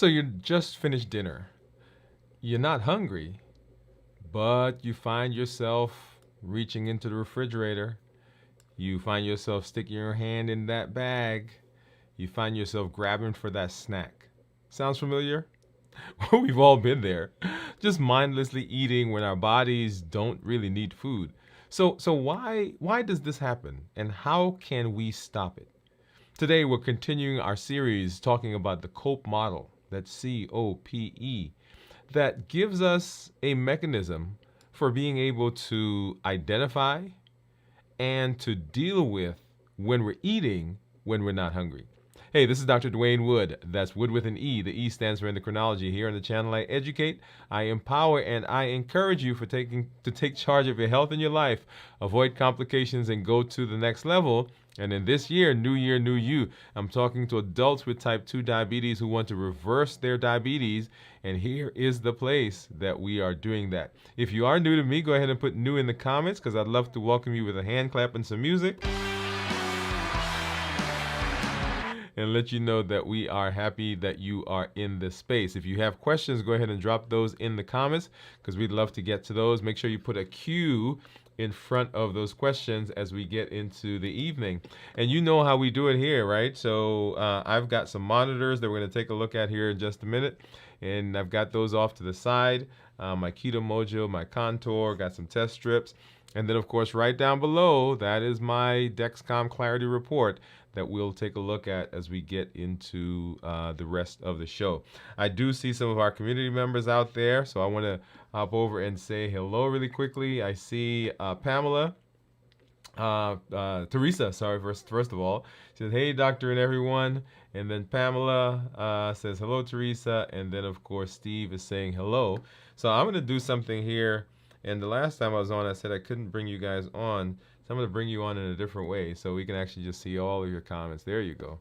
So you just finished dinner. You're not hungry, but you find yourself reaching into the refrigerator. You find yourself sticking your hand in that bag. You find yourself grabbing for that snack. Sounds familiar? We've all been there. Just mindlessly eating when our bodies don't really need food. So why does this happen and how can we stop it? Today we're continuing our series talking about the COPE model. That's COPE, that gives us a mechanism for being able to identify and to deal with when we're eating when we're not hungry. Hey, this is Dr. Dwain Woode. That's Wood with an E. The E stands for endocrinology. Here on the channel, I educate, I empower, and I encourage you to take charge of your health and your life, avoid complications, and go to the next level. And in this year, new you, I'm talking to adults with type 2 diabetes who want to reverse their diabetes. And here is the place that we are doing that. If you are new to me, go ahead and put new in the comments because I'd love to welcome you with a hand clap and some music, and let you know that we are happy that you are in this space. If you have questions, go ahead and drop those in the comments because we'd love to get to those. Make sure you put a Q in front of those questions as we get into the evening. And you know how we do it here, right? So I've got some monitors that we're going to take a look at here in just a minute. And I've got those off to the side. My Keto Mojo, my Contour, got some test strips. And then, of course, right down below, that is my Dexcom Clarity Report that we'll take a look at as we get into the rest of the show. I do see some of our community members out there, so I want to hop over and say hello really quickly. I see Pamela. Teresa, sorry, first of all. She says, hey, doctor and everyone. And then Pamela says, hello, Teresa. And then, of course, Steve is saying hello. So I'm going to do something here. And the last time I was on, I said I couldn't bring you guys on. So I'm going to bring you on in a different way so we can actually just see all of your comments. There you go.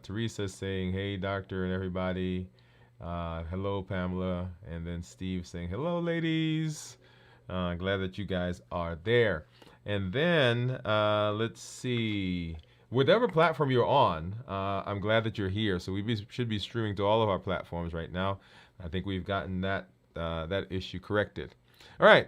Teresa is saying, hey, doctor and everybody. Hello, Pamela. And then Steve saying, hello, ladies. Glad that you guys are there. And then let's see. Whatever platform you're on, I'm glad that you're here. So should be streaming to all of our platforms right now. I think we've gotten that issue corrected. All right.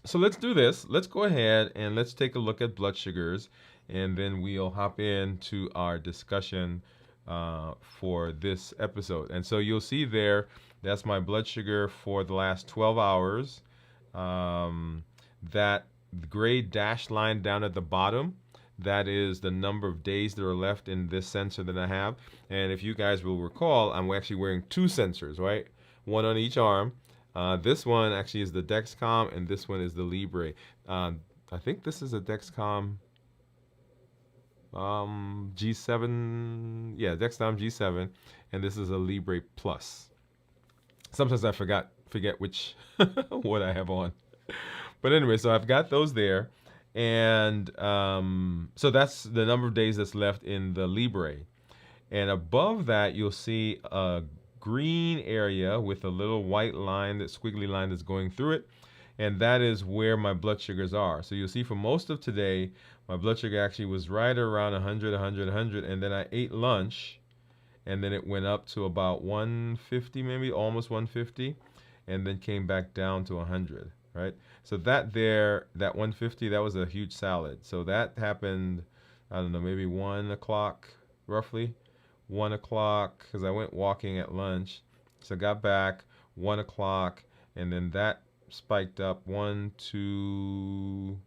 So let's do this. Let's go ahead and let's take a look at blood sugars, and then we'll hop into our discussion for this episode. And so you'll see there, that's my blood sugar for the last 12 hours. That gray dashed line down at the bottom, that is the number of days that are left in this sensor that I have. And if you guys will recall, I'm actually wearing two sensors, right? One on each arm. This one actually is the Dexcom, and this one is the Libre. I think this is a Dexcom G7. Yeah, Dexcom G7, and this is a Libre Plus. Sometimes I forget which what I have on. But anyway, so I've got those there. And so that's the number of days that's left in the Libre. And above that, you'll see a green area with a little white line, that squiggly line that's going through it. And that is where my blood sugars are. So you'll see for most of today, my blood sugar actually was right around 100, 100, 100. And then I ate lunch. And then it went up to about 150, maybe almost 150. And then came back down to 100, right? So that 150, that was a huge salad. So that happened, I don't know, maybe 1 o'clock, roughly. 1 o'clock, because I went walking at lunch. So I got back, 1 o'clock, and then that spiked up 1, 2,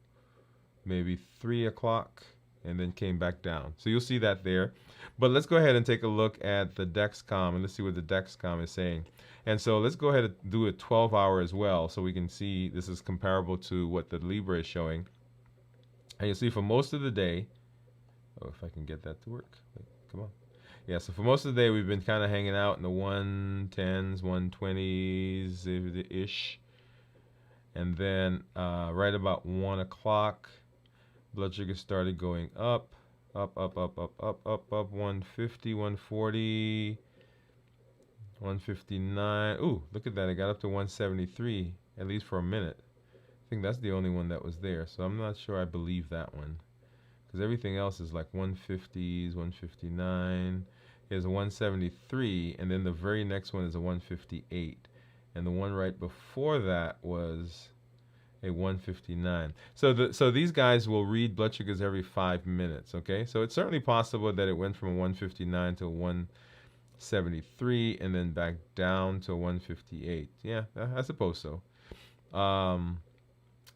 maybe 3 o'clock, and then came back down. So you'll see that there. But let's go ahead and take a look at the Dexcom, and let's see what the Dexcom is saying. And so let's go ahead and do a 12-hour as well, so we can see this is comparable to what the Libre is showing. And you'll see for most of the day, oh, if I can get that to work. Wait, come on. Yeah, so for most of the day, we've been kind of hanging out in the 110s, 120s-ish. And then right about 1 o'clock, blood sugar started going up, 150, 140, 159. Ooh, look at that. It got up to 173, at least for a minute. I think that's the only one that was there, so I'm not sure I believe that one. Because everything else is like 150s, 159. is a 173, and then the very next one is a 158, and the one right before that was a 159. So these guys will read blood sugars every 5 minutes. Okay, so it's certainly possible that it went from a 159 to a 173 and then back down to 158. Yeah, I suppose so. Um,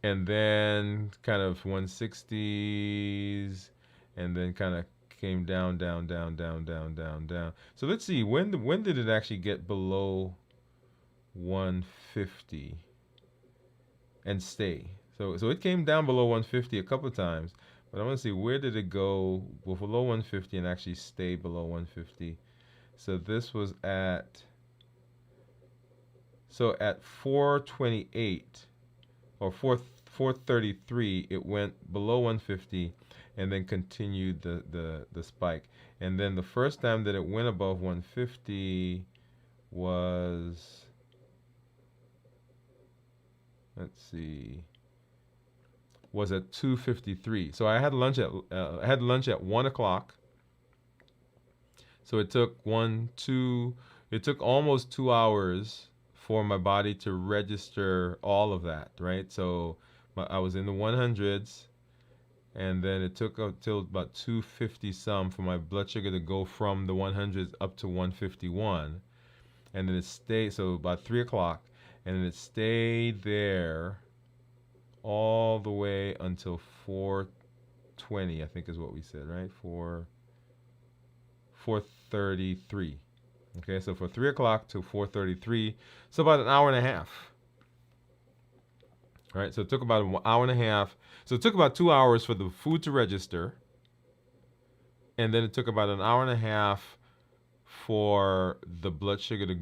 and then kind of 160s, and then kind of came down, down, down, down, down, down, down. So let's see, when did it actually get below 150 and stay? So it came down below 150 a couple of times, but I want to see where did it go below 150 and actually stay below 150. So this was at 428 or 433, it went below 150 and then continued the spike. And then the first time that it went above 150 was, let's see, was at 2:53. So I had lunch at 1 o'clock. So it took it took almost 2 hours for my body to register all of that, right? So I was in the 100s, and then it took until about 250 some for my blood sugar to go from the 100s up to 151, and then it stayed, so about 3 o'clock, and then it stayed there all the way until 420, I think is what we said, right? 433. Okay, so for 3 o'clock to 433, so about an hour and a half. All right, so it took about an hour and a half. So it took about 2 hours for the food to register, and then it took about an hour and a half for the blood sugar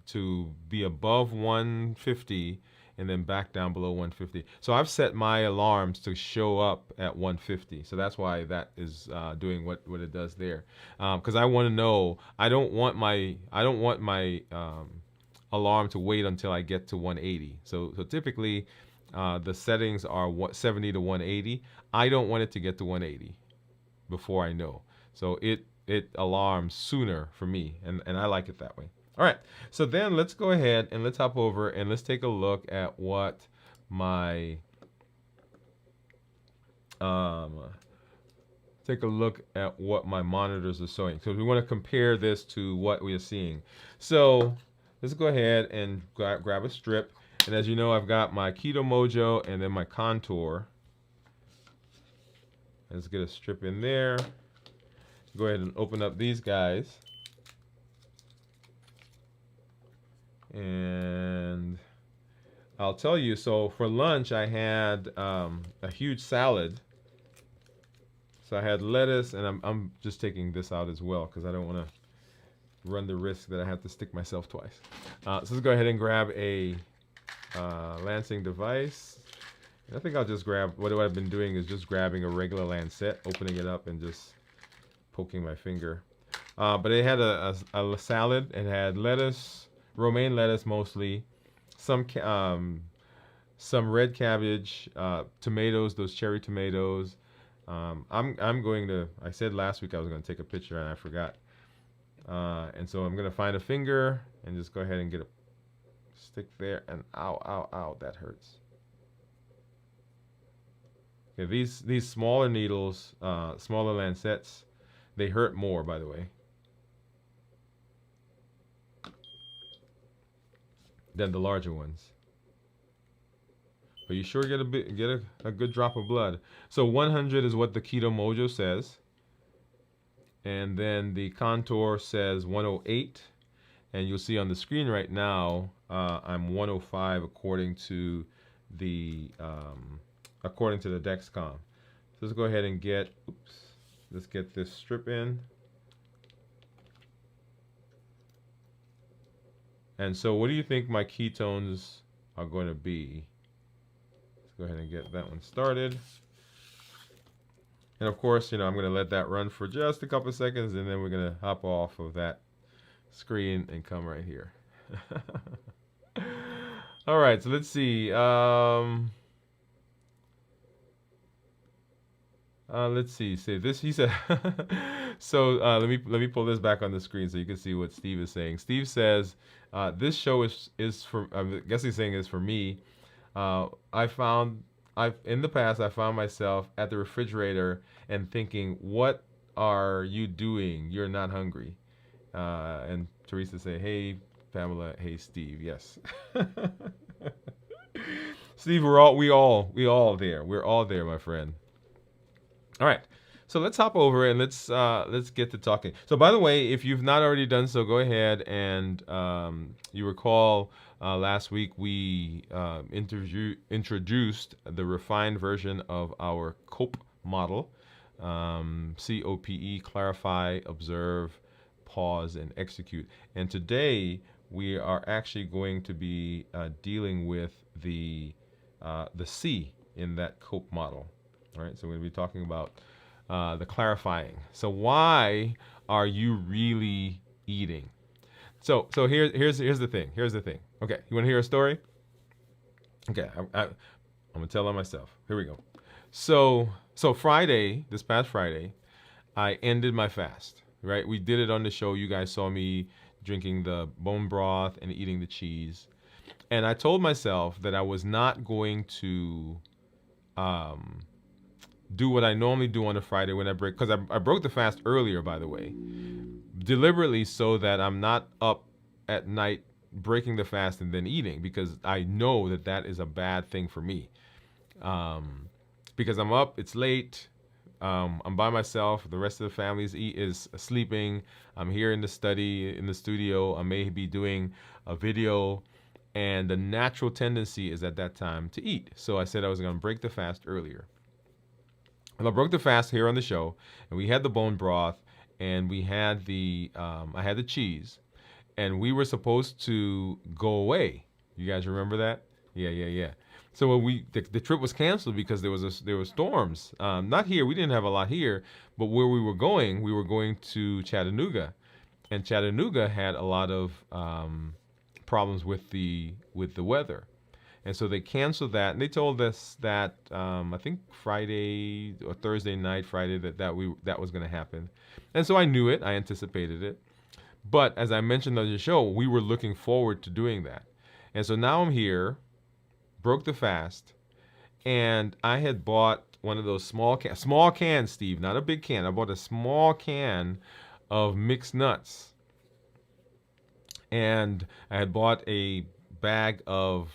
to be above 150 and then back down below 150. So I've set my alarms to show up at 150. So that's why that is doing what it does there. Because I want to know. I don't want my alarm to wait until I get to 180. So typically the settings are 70 to 180. I don't want it to get to 180 before I know. So it alarms sooner for me, and I like it that way. All right, so then let's go ahead and let's hop over and let's take a look at what my monitors are showing. So we want to compare this to what we are seeing. So let's go ahead and grab a strip, and as you know, I've got my Keto Mojo and then my Contour. Let's get a strip in there. Go ahead and open up these guys. And I'll tell you, so for lunch I had a huge salad. So I had lettuce, and I'm just taking this out as well because I don't want to run the risk that I have to stick myself twice. So let's go ahead and grab a lancing device. And I think I'll just grab, what I've been doing is just grabbing a regular lancet, opening it up and just poking my finger. But it had a salad. It had lettuce, romaine lettuce mostly, some red cabbage, tomatoes, those cherry tomatoes. I'm going to, I said last week I was going to take a picture and I forgot. And so I'm going to find a finger and just go ahead and get a stick there, and ow, ow, ow, that hurts. Okay, these smaller needles, smaller lancets, they hurt more, by the way, than the larger ones. But you sure get a good drop of blood. So 100 is what the Keto Mojo says, and then the Contour says 108, and you'll see on the screen right now I'm 105 according to the Dexcom. So let's go ahead and let's get this strip in. And so what do you think my ketones are going to be? Let's go ahead and get that one started. And of course, I'm going to let that run for just a couple of seconds, and then we're going to hop off of that screen and come right here. All right, so let's see. Let's see. Say this. He said. So let me pull this back on the screen so you can see what Steve is saying. Steve says this show is for. I guess he's saying is for me. I found I've in the past I found myself at the refrigerator and thinking, "What are you doing? You're not hungry." And Teresa say, "Hey, Pamela. Hey, Steve. Yes." Steve, we all there. We're all there, my friend. All right. So let's hop over and let's get to talking. So by the way, if you've not already done so, go ahead and you recall last week we introduced the refined version of our COPE model, COPE: clarify, observe, pause, and execute. And today we are actually going to be dealing with the C in that COPE model. All right, so we're going to be talking about the clarifying. So why are you really eating? So here's the thing. Here's the thing. Okay, you want to hear a story? Okay, I'm gonna tell on myself. Here we go. So Friday, this past Friday, I ended my fast. Right, we did it on the show. You guys saw me drinking the bone broth and eating the cheese, and I told myself that I was not going to do what I normally do on a Friday when I break, because I broke the fast earlier, by the way, deliberately so that I'm not up at night breaking the fast and then eating, because I know that that is a bad thing for me. Because I'm up, it's late, I'm by myself, the rest of the family is sleeping, I'm here in the studio, I may be doing a video, and the natural tendency is at that time to eat. So I said I was going to break the fast earlier. And I broke the fast here on the show, and we had the bone broth, and we had I had the cheese, and we were supposed to go away. You guys remember that? Yeah. So when the trip was canceled because there were storms. Not here, we didn't have a lot here, but where we were going to Chattanooga, and Chattanooga had a lot of problems with the weather. And so they canceled that, and they told us that I think Friday or Thursday night, Friday, that was going to happen. And so I knew it, I anticipated it. But as I mentioned on the show, we were looking forward to doing that. And so now I'm here, broke the fast, and I had bought one of those small cans, Steve, not a big can. I bought a small can of mixed nuts, and I had bought a bag of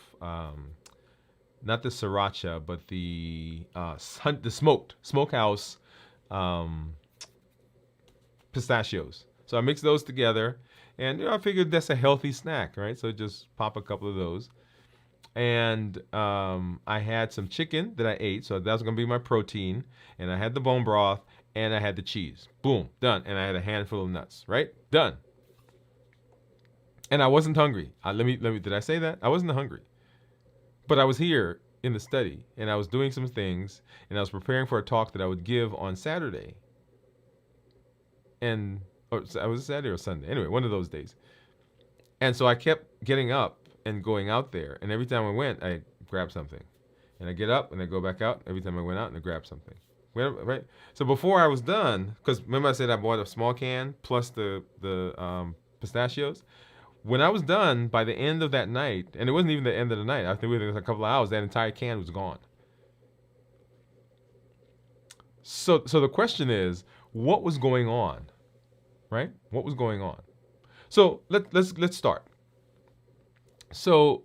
not the sriracha, but the smokehouse pistachios. So I mixed those together, and I figured that's a healthy snack, right? So just pop a couple of those, and I had some chicken that I ate, so that was gonna be my protein, and I had the bone broth, and I had the cheese. Boom, done. And I had a handful of nuts, right? Done. And I wasn't hungry. Did I say that? I wasn't hungry. But I was here in the study, and I was doing some things, and I was preparing for a talk that I would give on Saturday. And I was Saturday or Sunday. Anyway, one of those days. And so I kept getting up and going out there. And every time I went, I grabbed something. And I get up and I go back out. Every time I went out and I grabbed something. Right? So before I was done, because remember I said I bought a small can plus the pistachios. When I was done, by the end of that night, and it wasn't even the end of the night, I think it was a couple of hours, that entire can was gone. So the question is, what was going on, right? What was going on? So let's start. So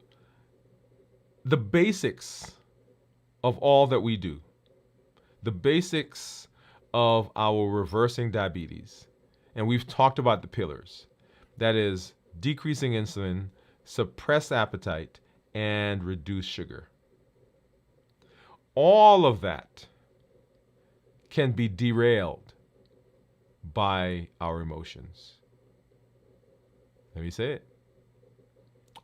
the basics of all that we do, the basics of our reversing diabetes, and we've talked about the pillars. That is decreasing insulin, suppress appetite, and reduce sugar. All of that can be derailed by our emotions. Let me say it.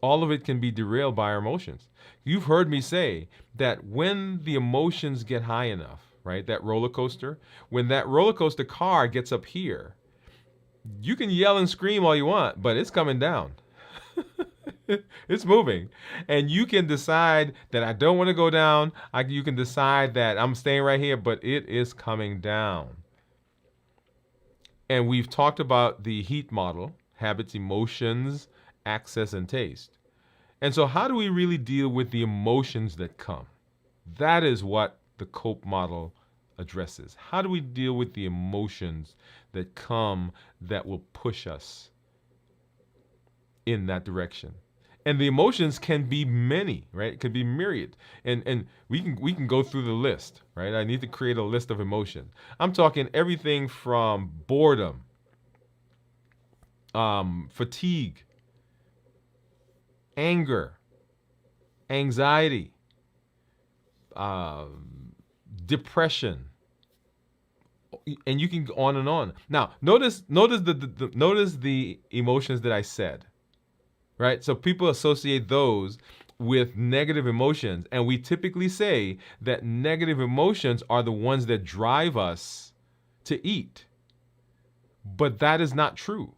All of it can be derailed by our emotions. You've heard me say that when the emotions get high enough, right, that roller coaster, when that roller coaster car gets up here, you can yell and scream all you want, but it's coming down. It's moving. And you can decide that I don't want to go down. You can decide that I'm staying right here, but it is coming down. And we've talked about the heat model: habits, emotions, access, and taste. And so, how do we really deal with the emotions that come? That is what the cope model addresses. How do we deal with the emotions that come that will push us in that direction? And the emotions can be many, right? It could be myriad. And we can go through the list, right? I need to create a list of emotions. I'm talking everything from boredom, fatigue, anger, anxiety, depression, and you can go on and on. Now, notice the emotions that I said, right? So people associate those with negative emotions, and we typically say that negative emotions are the ones that drive us to eat. But that is not true.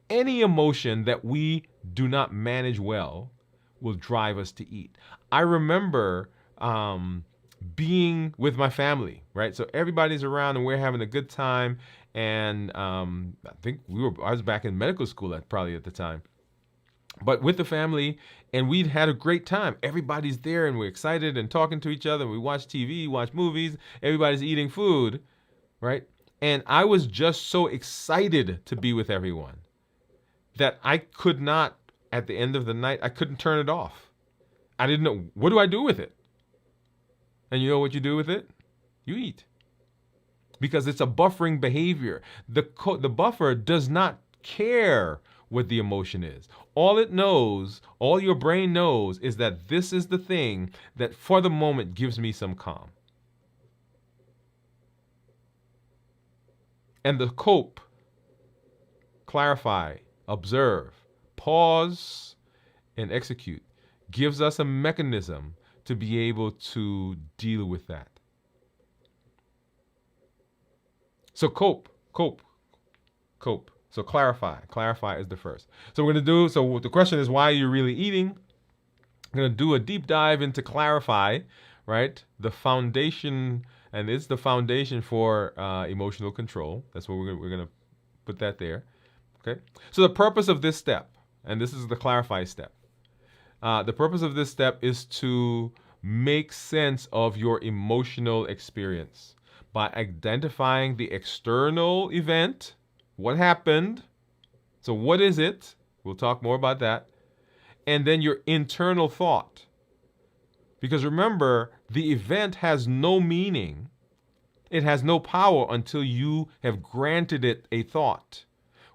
Any emotion that we do not manage well will drive us to eat. I remember being with my family, right? So everybody's around and we're having a good time. And I think I was back in medical school at the time. But with the family, and we'd had a great time. Everybody's there and we're excited and talking to each other. We watch TV, watch movies. Everybody's eating food, right? And I was just so excited to be with everyone that I could not, at the end of the night, I couldn't turn it off. I didn't know, what do I do with it? And you know what you do with it? You eat. Because it's a buffering behavior. The buffer does not care what the emotion is. All it knows, all your brain knows, is that this is the thing that for the moment gives me some calm. And the cope, clarify, observe, pause, and execute gives us a mechanism to be able to deal with that. So cope. So clarify. Clarify is the first. So the question is, why are you really eating? I'm going to do a deep dive into clarify, right? The foundation, and it's the foundation for emotional control. That's what we're going to put that there. Okay. So the purpose of this step, and this is the clarify step. The purpose of this step is to make sense of your emotional experience by identifying the external event. What happened? So what is it? We'll talk more about that. And then your internal thought. Because remember, the event has no meaning. It has no power until you have granted it a thought.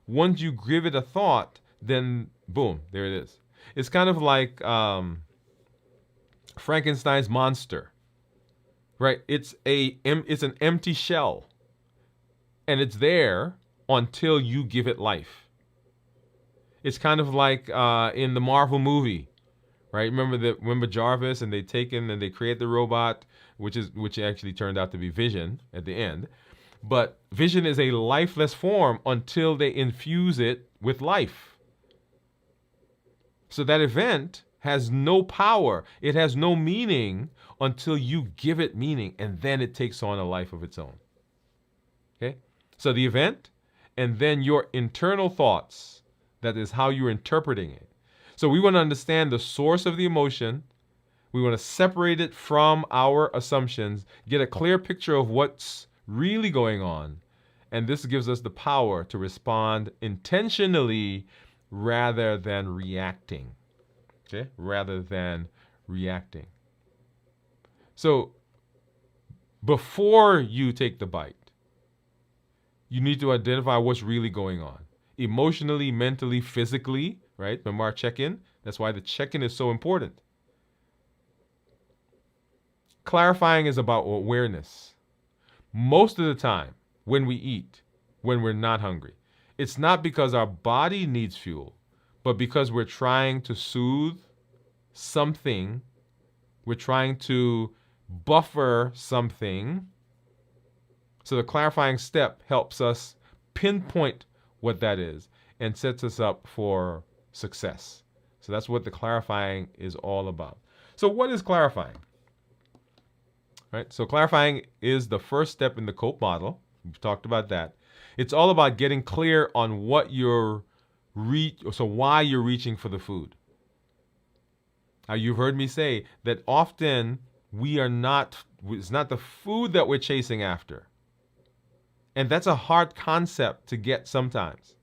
Once you give it a thought, then boom, there it is. It's kind of like Frankenstein's monster, right? It's an empty shell, and it's there until you give it life. It's kind of like in the Marvel movie, right? Remember Jarvis, and they take him and they create the robot, which actually turned out to be Vision at the end. But Vision is a lifeless form until they infuse it with life. So that event has no power. It has no meaning until you give it meaning, and then it takes on a life of its own. Okay? So the event, and then your internal thoughts. That is how you're interpreting it. So we want to understand the source of the emotion. We want to separate it from our assumptions, get a clear picture of what's really going on. And this gives us the power to respond intentionally rather than reacting. Okay? Rather than reacting. So before you take the bite, you need to identify what's really going on. Emotionally, mentally, physically, right? Remember our check-in? That's why the check-in is so important. Clarifying is about awareness. Most of the time, when we eat, when we're not hungry, it's not because our body needs fuel, but because we're trying to soothe something, we're trying to buffer something. So the clarifying step helps us pinpoint what that is and sets us up for success. So that's what the clarifying is all about. So what is clarifying? Right? So clarifying is the first step in the COPE model. We've talked about that. It's all about getting clear on what you're why you're reaching for the food. Now, you've heard me say that often it's not the food that we're chasing after. And that's a hard concept to get sometimes.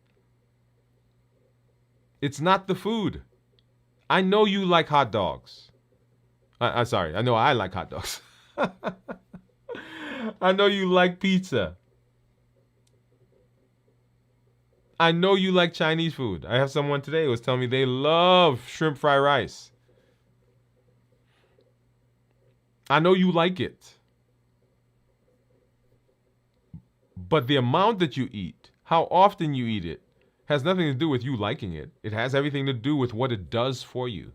It's not the food. I know you like hot dogs. I'm sorry, I know I like hot dogs. I know you like pizza. I know you like Chinese food. I have someone today who was telling me they love shrimp fried rice. I know you like it. But the amount that you eat, how often you eat it, has nothing to do with you liking it. It has everything to do with what it does for you.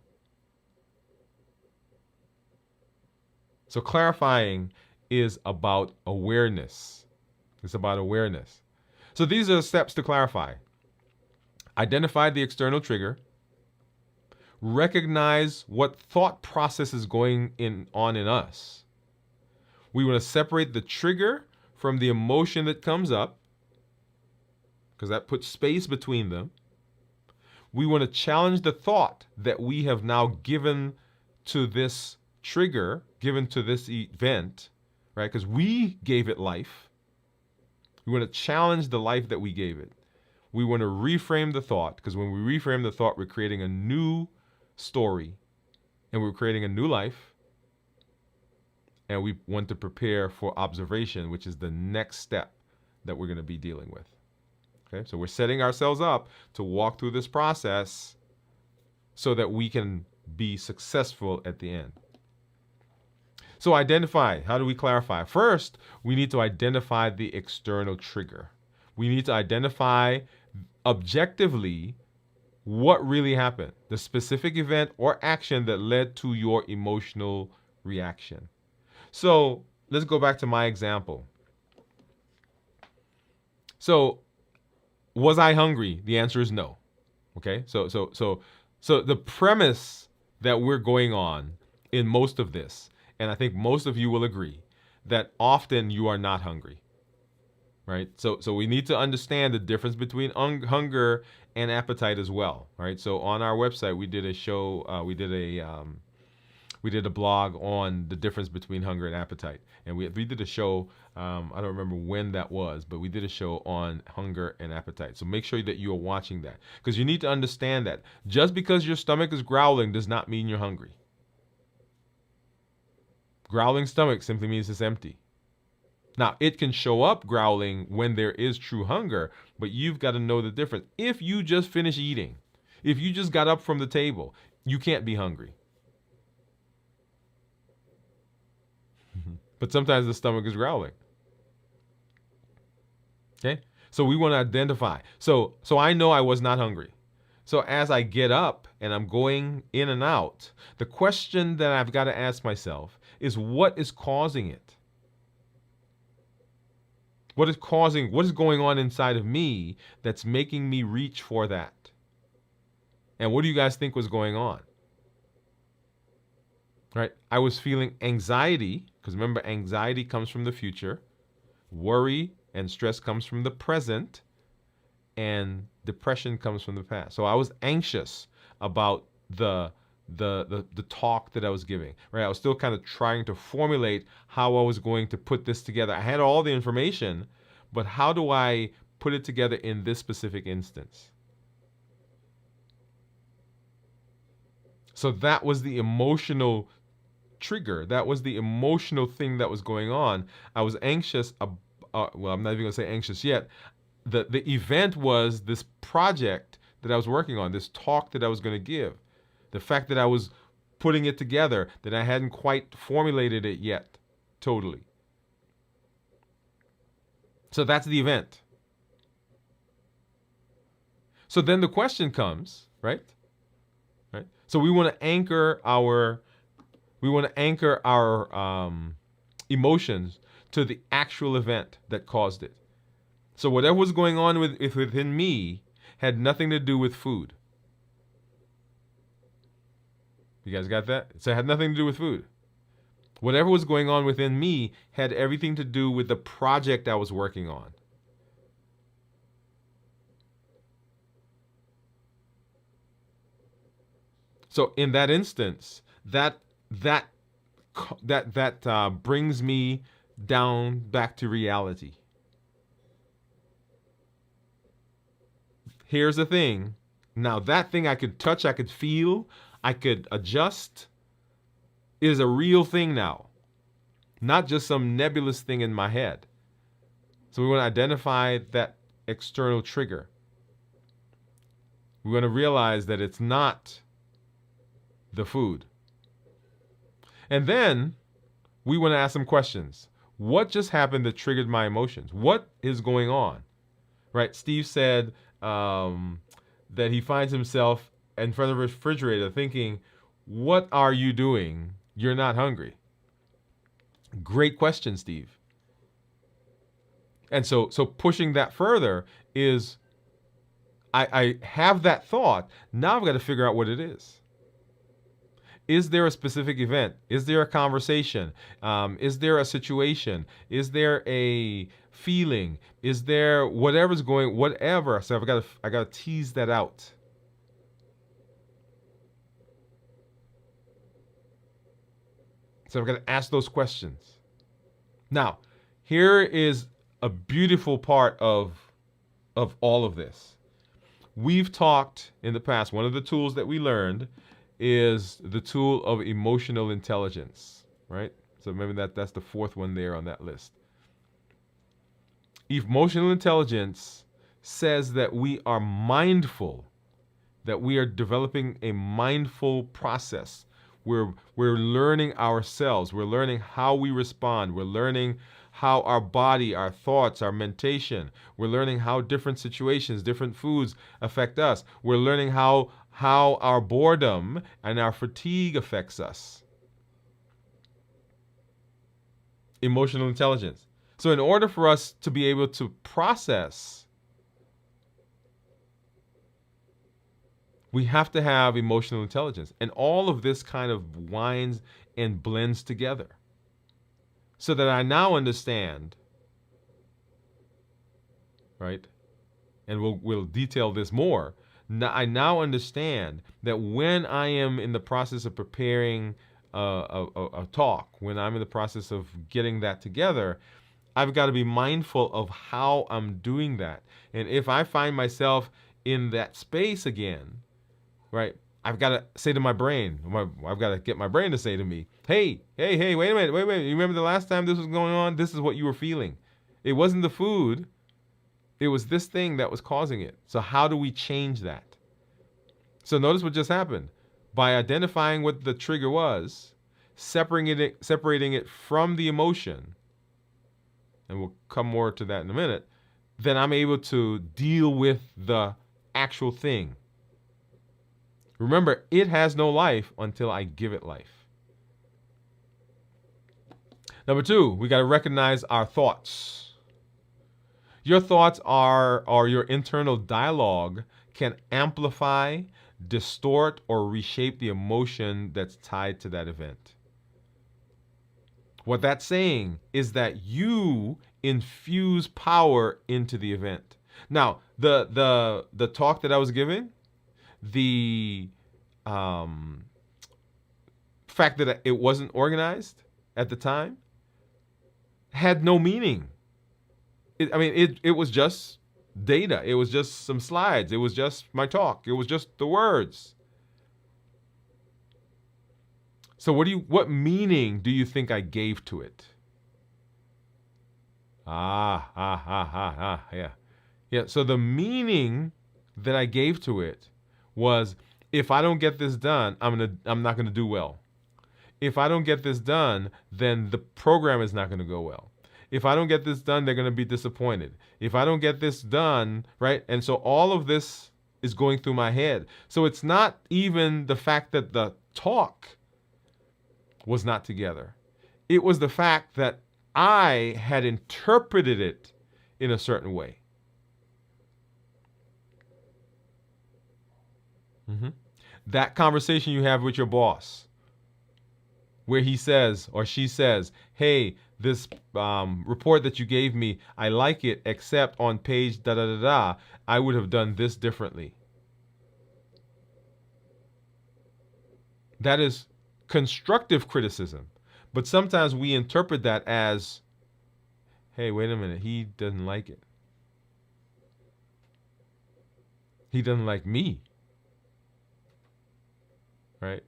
So clarifying is about awareness. It's about awareness. So these are the steps to clarify. Identify the external trigger. Recognize what thought process is going on in us. We want to separate the trigger from the emotion that comes up, because that puts space between them. We want to challenge the thought that we have now given to this trigger, given to this event, right? Because we gave it life. We want to challenge the life that we gave it. We want to reframe the thought, because when we reframe the thought, we're creating a new story and we're creating a new life. And we want to prepare for observation, which is the next step that we're going to be dealing with. Okay, so we're setting ourselves up to walk through this process so that we can be successful at the end. So identify. How do we clarify? First, we need to identify the external trigger. We need to identify objectively what really happened, the specific event or action that led to your emotional reaction. So let's go back to my example. So was I hungry? The answer is no. Okay. So the premise that we're going on in most of this, and I think most of you will agree, that often you are not hungry. Right? So we need to understand the difference between hunger and appetite as well. Right? So on our website, we did a show, we did a blog on the difference between hunger and appetite. And we did a show, I don't remember when that was, but we did a show on hunger and appetite. So make sure that you are watching that, because you need to understand that just because your stomach is growling does not mean you're hungry. Growling stomach simply means it's empty. Now, it can show up growling when there is true hunger, but you've got to know the difference. If you just finished eating, if you just got up from the table, you can't be hungry. But sometimes the stomach is growling. Okay? So we want to identify. So I know I was not hungry. So as I get up and I'm going in and out, the question that I've got to ask myself is, what is causing it? What is going on inside of me that's making me reach for that? And what do you guys think was going on? Right? I was feeling anxiety, because remember, anxiety comes from the future. Worry and stress comes from the present. And depression comes from the past. So I was anxious about the talk that I was giving. Right? I was still kind of trying to formulate how I was going to put this together. I had all the information, but how do I put it together in this specific instance? So that was the emotional trigger. That was the emotional thing that was going on. I was anxious. Well, I'm not even going to say anxious yet. The event was this project that I was working on, this talk that I was going to give. The fact that I was putting it together, that I hadn't quite formulated it yet totally. So that's the event. So then the question comes, right? Right? So we want to anchor our emotions to the actual event that caused it. So whatever was going on within me had nothing to do with food. You guys got that? So it had nothing to do with food. Whatever was going on within me had everything to do with the project I was working on. So in that instance, that brings me down back to reality. Here's the thing. Now that thing I could touch, I could feel, I could adjust, is a real thing now, not just some nebulous thing in my head. So we want to identify that external trigger. We want to realize that it's not the food. And then we want to ask some questions. What just happened that triggered my emotions? What is going on? Right? Steve said that he finds himself in front of a refrigerator thinking, what are you doing? You're not hungry. Great question, Steve. And so pushing that further is, I have that thought. Now I've got to figure out what it is. Is there a specific event? Is there a conversation? Is there a situation? Is there a feeling? Is there whatever's going, whatever? So I got to tease that out. So I've got to ask those questions. Now, here is a beautiful part of all of this. We've talked in the past, one of the tools that we learned is the tool of emotional intelligence, right? So remember that's the fourth one there on that list. Emotional intelligence says that we are mindful, that we are developing a mindful process. We're learning ourselves. We're learning how we respond. We're learning how our body, our thoughts, our mentation. We're learning how different situations, different foods affect us. We're learning how our boredom and our fatigue affects us. Emotional intelligence. So in order for us to be able to process, we have to have emotional intelligence. And all of this kind of winds and blends together. So that I now understand, right? And we'll detail this more. I now understand that when I am in the process of preparing a talk, when I'm in the process of getting that together, I've got to be mindful of how I'm doing that. And if I find myself in that space again, right, I've got to say to my brain, I've got to get my brain to say to me, hey, wait a minute. You remember the last time this was going on? This is what you were feeling. It wasn't the food. It was this thing that was causing it. So how do we change that? So notice what just happened. By identifying what the trigger was, separating it from the emotion, and we'll come more to that in a minute, then I'm able to deal with the actual thing. Remember, it has no life until I give it life. Number 2, we got to recognize our thoughts. Your thoughts or your internal dialogue can amplify, distort, or reshape the emotion that's tied to that event. What that's saying is that you infuse power into the event. Now, the talk that I was giving, the fact that it wasn't organized at the time had no meaning. It was just data. It was just some slides. It was just my talk. It was just the words. So what meaning do you think I gave to it? Yeah. Yeah, so the meaning that I gave to it was, if I don't get this done, I'm not going to do well. If I don't get this done, then the program is not going to go well. If I don't get this done, they're going to be disappointed. If I don't get this done, right? And so all of this is going through my head. So it's not even the fact that the talk was not together. It was the fact that I had interpreted it in a certain way. That conversation you have with your boss, where he says or she says, hey, this report that you gave me, I like it, except on page da da da da, I would have done this differently. That is constructive criticism. But sometimes we interpret that as, hey, wait a minute, he doesn't like it. He doesn't like me. Right?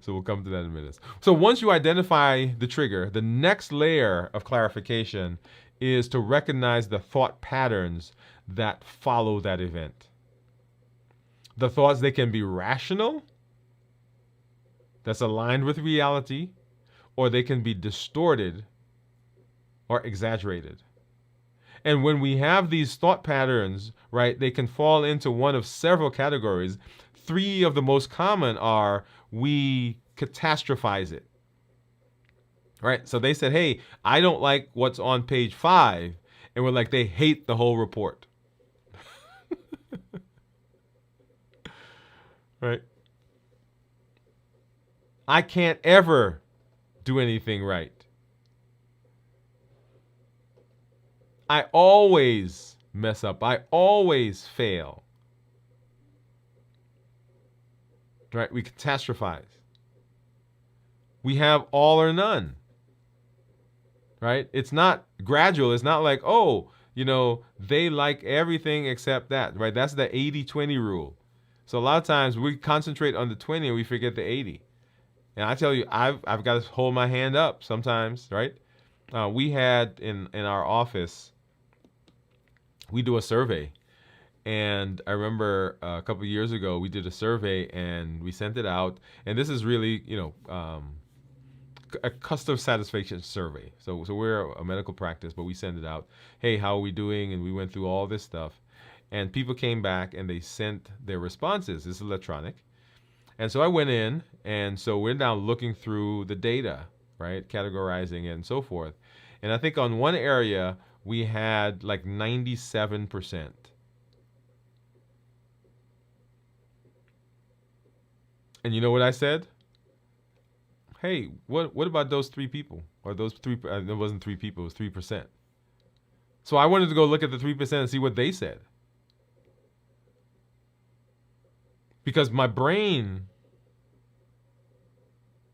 So we'll come to that in a minute. So once you identify the trigger, the next layer of clarification is to recognize the thought patterns that follow that event. The thoughts, they can be rational, that's aligned with reality, or they can be distorted or exaggerated. And when we have these thought patterns, right, they can fall into one of several categories. 3 of the most common are we catastrophize it. Right? So they said, hey, I don't like what's on page 5. And we're like, they hate the whole report. Right? I can't ever do anything right. I always mess up. I always fail. Right? We catastrophize. We have all or none. Right? It's not gradual. It's not like, oh, they like everything except that. Right? That's the 80-20 rule. So a lot of times we concentrate on the 20 and we forget the 80. And I tell you, I've got to hold my hand up sometimes, right? We had in our office, we do a survey. And I remember a couple of years ago, we did a survey and we sent it out. And this is really, a customer satisfaction survey. So we're a medical practice, but we send it out. Hey, how are we doing? And we went through all this stuff. And people came back and they sent their responses. It's electronic. And so I went in, and so we're now looking through the data, right? Categorizing it and so forth. And I think on one area, we had like 97%. And you know what I said? Hey, what about those 3 people? Or those 3, it wasn't 3 people, it was 3%. So I wanted to go look at the 3% and see what they said. Because my brain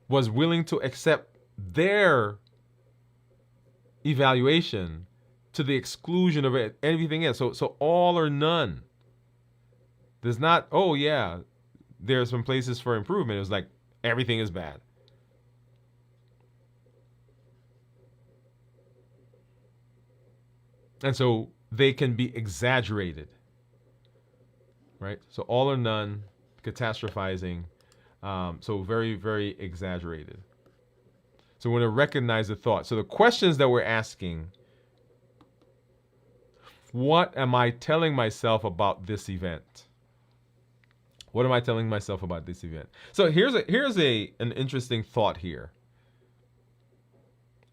was willing to accept their evaluation to the exclusion of everything else. So all or none. There's not, oh yeah, there's some places for improvement. It was like everything is bad. And so they can be exaggerated. Right? So all or none, catastrophizing. So very, very exaggerated. So we want to recognize the thought. So the questions that we're asking, what am I telling myself about this event? What am I telling myself about this event? So here's an interesting thought here.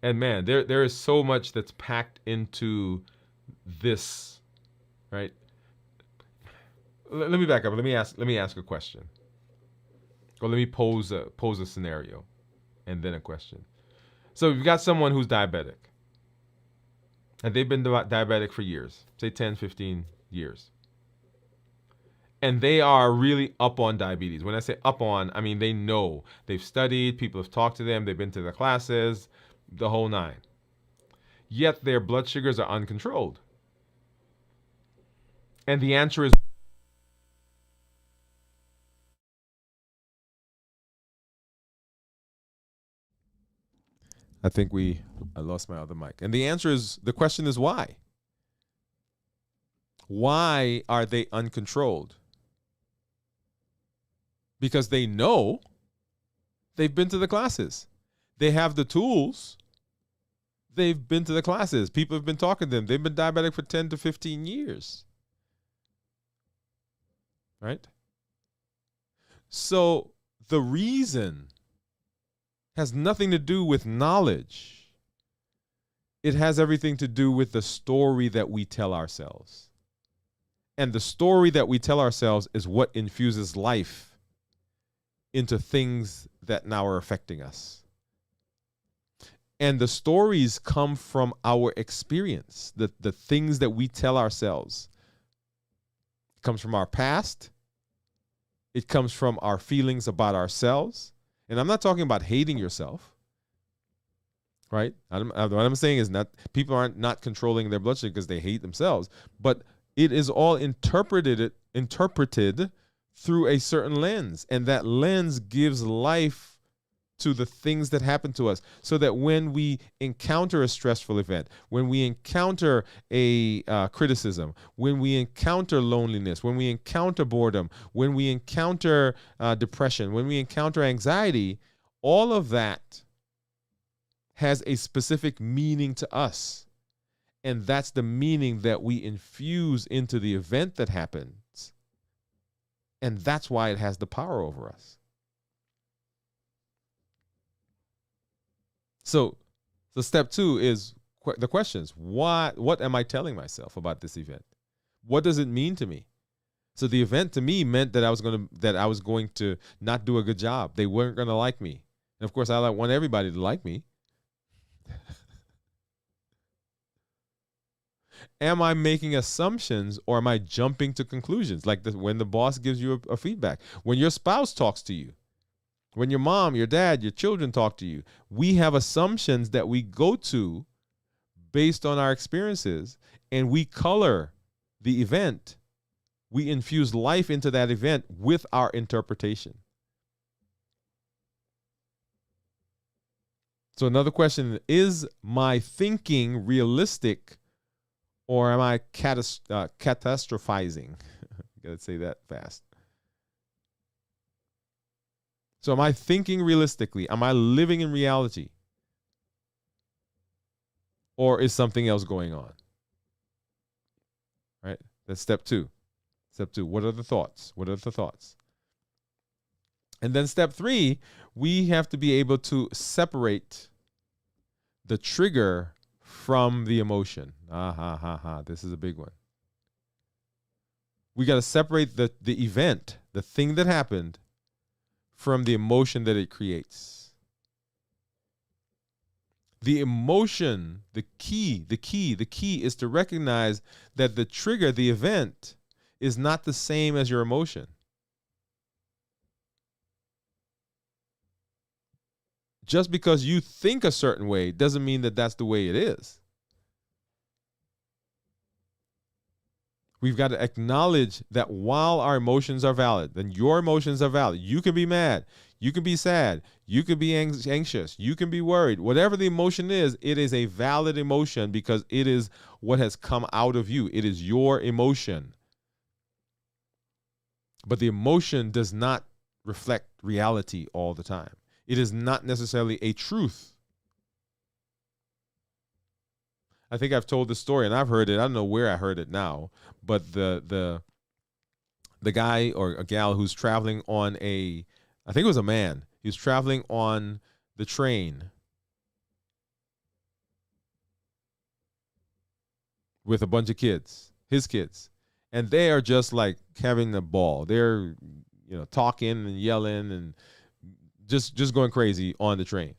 And man, there is so much that's packed into this, right? Let me back up. Let me ask a question. Or let me pose a scenario and then a question. So you've got someone who's diabetic. And they've been diabetic for years, say 10, 15 years. And they are really up on diabetes. When I say up on, I mean they know. They've studied, people have talked to them, they've been to the classes, the whole 9. Yet their blood sugars are uncontrolled. And the answer is, I lost my other mic. And the question is why? Why are they uncontrolled? Because they know they've been to the classes. They have the tools. They've been to the classes. People have been talking to them. They've been diabetic for 10 to 15 years. Right? So the reason has nothing to do with knowledge. It has everything to do with the story that we tell ourselves. And the story that we tell ourselves is what infuses life into things that now are affecting us. And the stories come from our experience. The things that we tell ourselves comes from our past. It comes from our feelings about ourselves. And I'm not talking about hating yourself, right? What I'm saying is not people aren't not controlling their blood sugar because they hate themselves, but it is all interpreted through a certain lens, and that lens gives life to the things that happen to us, so that when we encounter a stressful event, when we encounter a criticism, when we encounter loneliness, when we encounter boredom, when we encounter depression, when we encounter anxiety, all of that has a specific meaning to us. And that's the meaning that we infuse into the event that happens. And that's why it has the power over us. So step 2 is the questions. What am I telling myself about this event? What does it mean to me? So the event to me meant that I was going to not do a good job. They weren't going to like me. And of course, I want everybody to like me. Am I making assumptions, or am I jumping to conclusions? Like when the boss gives you a feedback, when your spouse talks to you, when your mom, your dad, your children talk to you, we have assumptions that we go to based on our experiences, and we color the event. We infuse life into that event with our interpretation. So another question, is my thinking realistic, or am I catastrophizing? Gotta say that fast. So am I thinking realistically? Am I living in reality? Or is something else going on? Right? That's step 2. Step 2, what are the thoughts? What are the thoughts? And then step 3, we have to be able to separate the trigger from the emotion. This is a big one. We got to separate the event, the thing that happened, from the emotion that it creates. The emotion, the key is to recognize that the trigger, the event, is not the same as your emotion. Just because you think a certain way doesn't mean that that's the way it is. We've got to acknowledge that while our emotions are valid, then your emotions are valid. You can be mad. You can be sad. You can be anxious. You can be worried. Whatever the emotion is, it is a valid emotion because it is what has come out of you. It is your emotion. But the emotion does not reflect reality all the time. It is not necessarily a truth. I think I've told this story, and I've heard it. I don't know where I heard it now, but the guy or a gal who's traveling on I think it was a man. He was traveling on the train with a bunch of kids, his kids, and they are just like having a ball. They're talking and yelling and just going crazy on the train.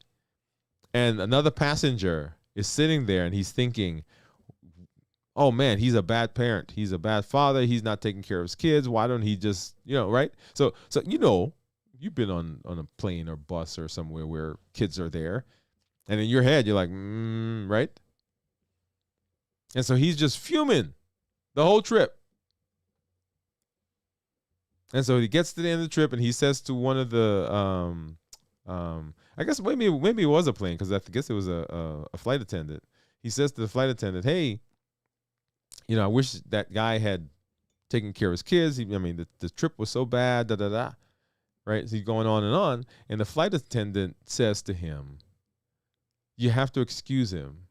And another passenger is sitting there and he's thinking, oh man, he's a bad parent. He's a bad father. He's not taking care of his kids. Why don't he just, right? So you've been on a plane or bus or somewhere where kids are there. And in your head, you're like, right? And so he's just fuming the whole trip. And so he gets to the end of the trip and he says to one of the, I guess maybe it was a plane because I guess it was a flight attendant. He says to the flight attendant, hey, I wish that guy had taken care of his kids. The trip was so bad, right? So he's going on. And the flight attendant says to him, you have to excuse him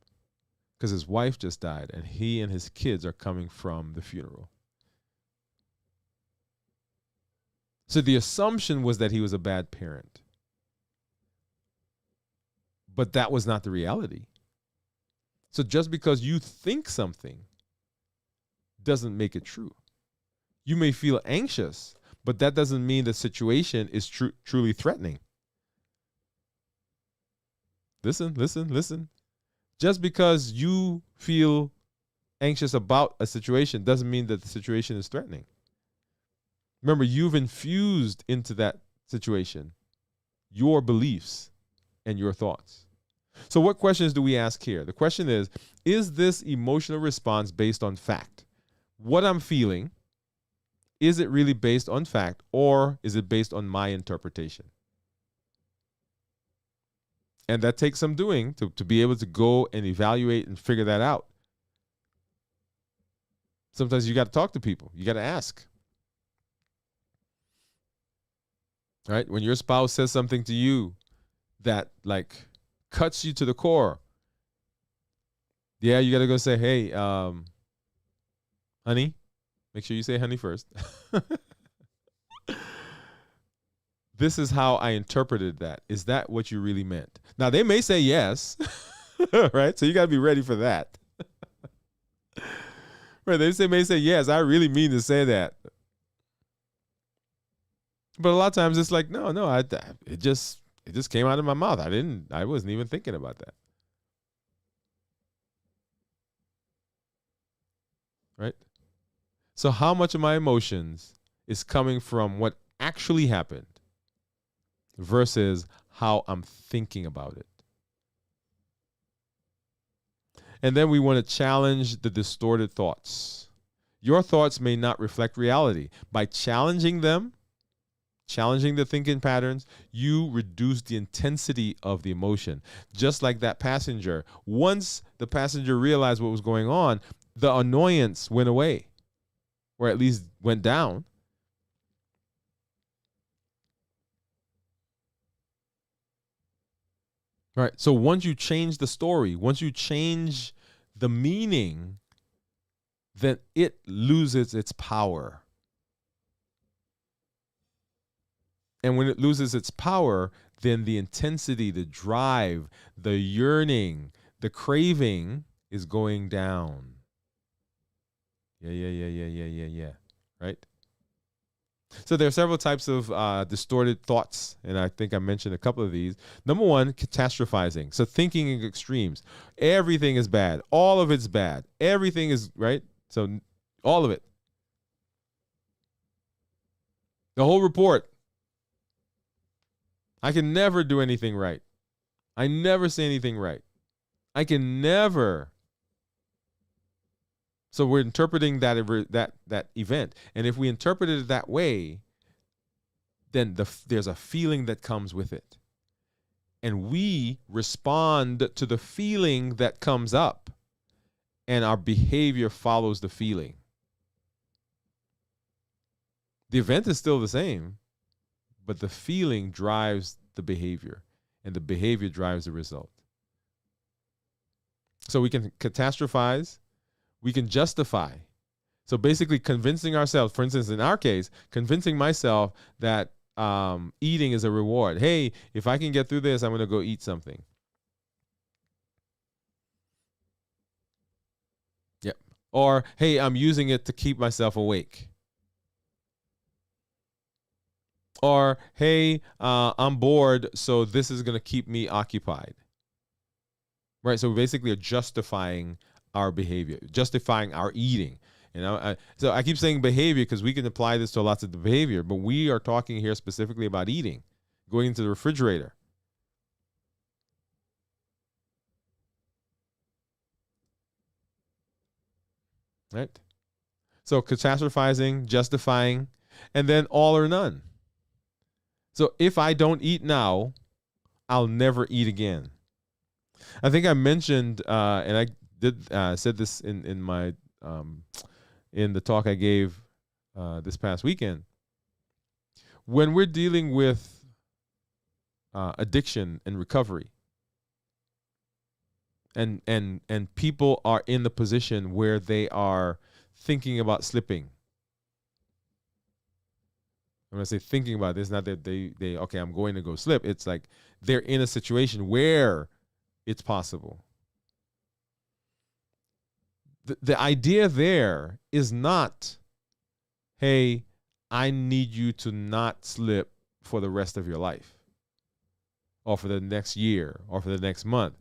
because his wife just died and he and his kids are coming from the funeral. So the assumption was that he was a bad parent. But that was not the reality. So just because you think something doesn't make it true. You may feel anxious, but that doesn't mean the situation is truly threatening. Listen, listen, listen. Just because you feel anxious about a situation doesn't mean that the situation is threatening. Remember, you've infused into that situation your beliefs and your thoughts. So what questions do we ask here? The question is this emotional response based on fact? What I'm feeling, is it really based on fact, or is it based on my interpretation? And that takes some doing to be able to go and evaluate and figure that out. Sometimes you got to talk to people. You got to ask. Right? When your spouse says something to you that like cuts you to the core, yeah, you got to go say, hey, honey, make sure you say honey first. This is how I interpreted that. Is that what you really meant? Now, they may say yes, right? So you got to be ready for that. Right? They may say, yes, I really mean to say that. But a lot of times it's like, no, it just came out of my mouth. I wasn't even thinking about that. Right? So how much of my emotions is coming from what actually happened versus how I'm thinking about it? And then we want to challenge the distorted thoughts. Your thoughts may not reflect reality. By challenging them, challenging the thinking patterns, you reduce the intensity of the emotion. Just like that passenger. Once the passenger realized what was going on, the annoyance went away, or at least went down. Right. So once you change the story, once you change the meaning, then it loses its power. And when it loses its power, then the intensity, the drive, the yearning, the craving is going down. Yeah. Right? So there are several types of distorted thoughts, and I think I mentioned a couple of these. Number one, catastrophizing. So thinking in extremes. Everything is bad. All of it's bad. Everything is, right? So all of it. The whole report. I can never do anything right. I never say anything right. I can never. So we're interpreting that event. And if we interpret it that way, then there's a feeling that comes with it. And we respond to the feeling that comes up, and our behavior follows the feeling. The event is still the same, but the feeling drives the behavior, and the behavior drives the result. So we can catastrophize. We can justify. So basically convincing ourselves, for instance, in our case, convincing myself that eating is a reward. Hey, if I can get through this, I'm going to go eat something. Yep. Or, hey, I'm using it to keep myself awake. Or, hey, I'm bored, so this is going to keep me occupied. Right? So we basically are justifying our behavior, justifying our eating. So I keep saying behavior because we can apply this to lots of the behavior, but we are talking here specifically about eating, going into the refrigerator. Right? So catastrophizing, justifying, and then all or none. So if I don't eat now, I'll never eat again. I think I mentioned, and I did said this in my in the talk I gave this past weekend. When we're dealing with addiction and recovery, and people are in the position where they are thinking about slipping. When I say thinking about this, not that they okay, I'm going to go slip. It's like they're in a situation where it's possible. The idea there is not, hey, I need you to not slip for the rest of your life or for the next year or for the next month.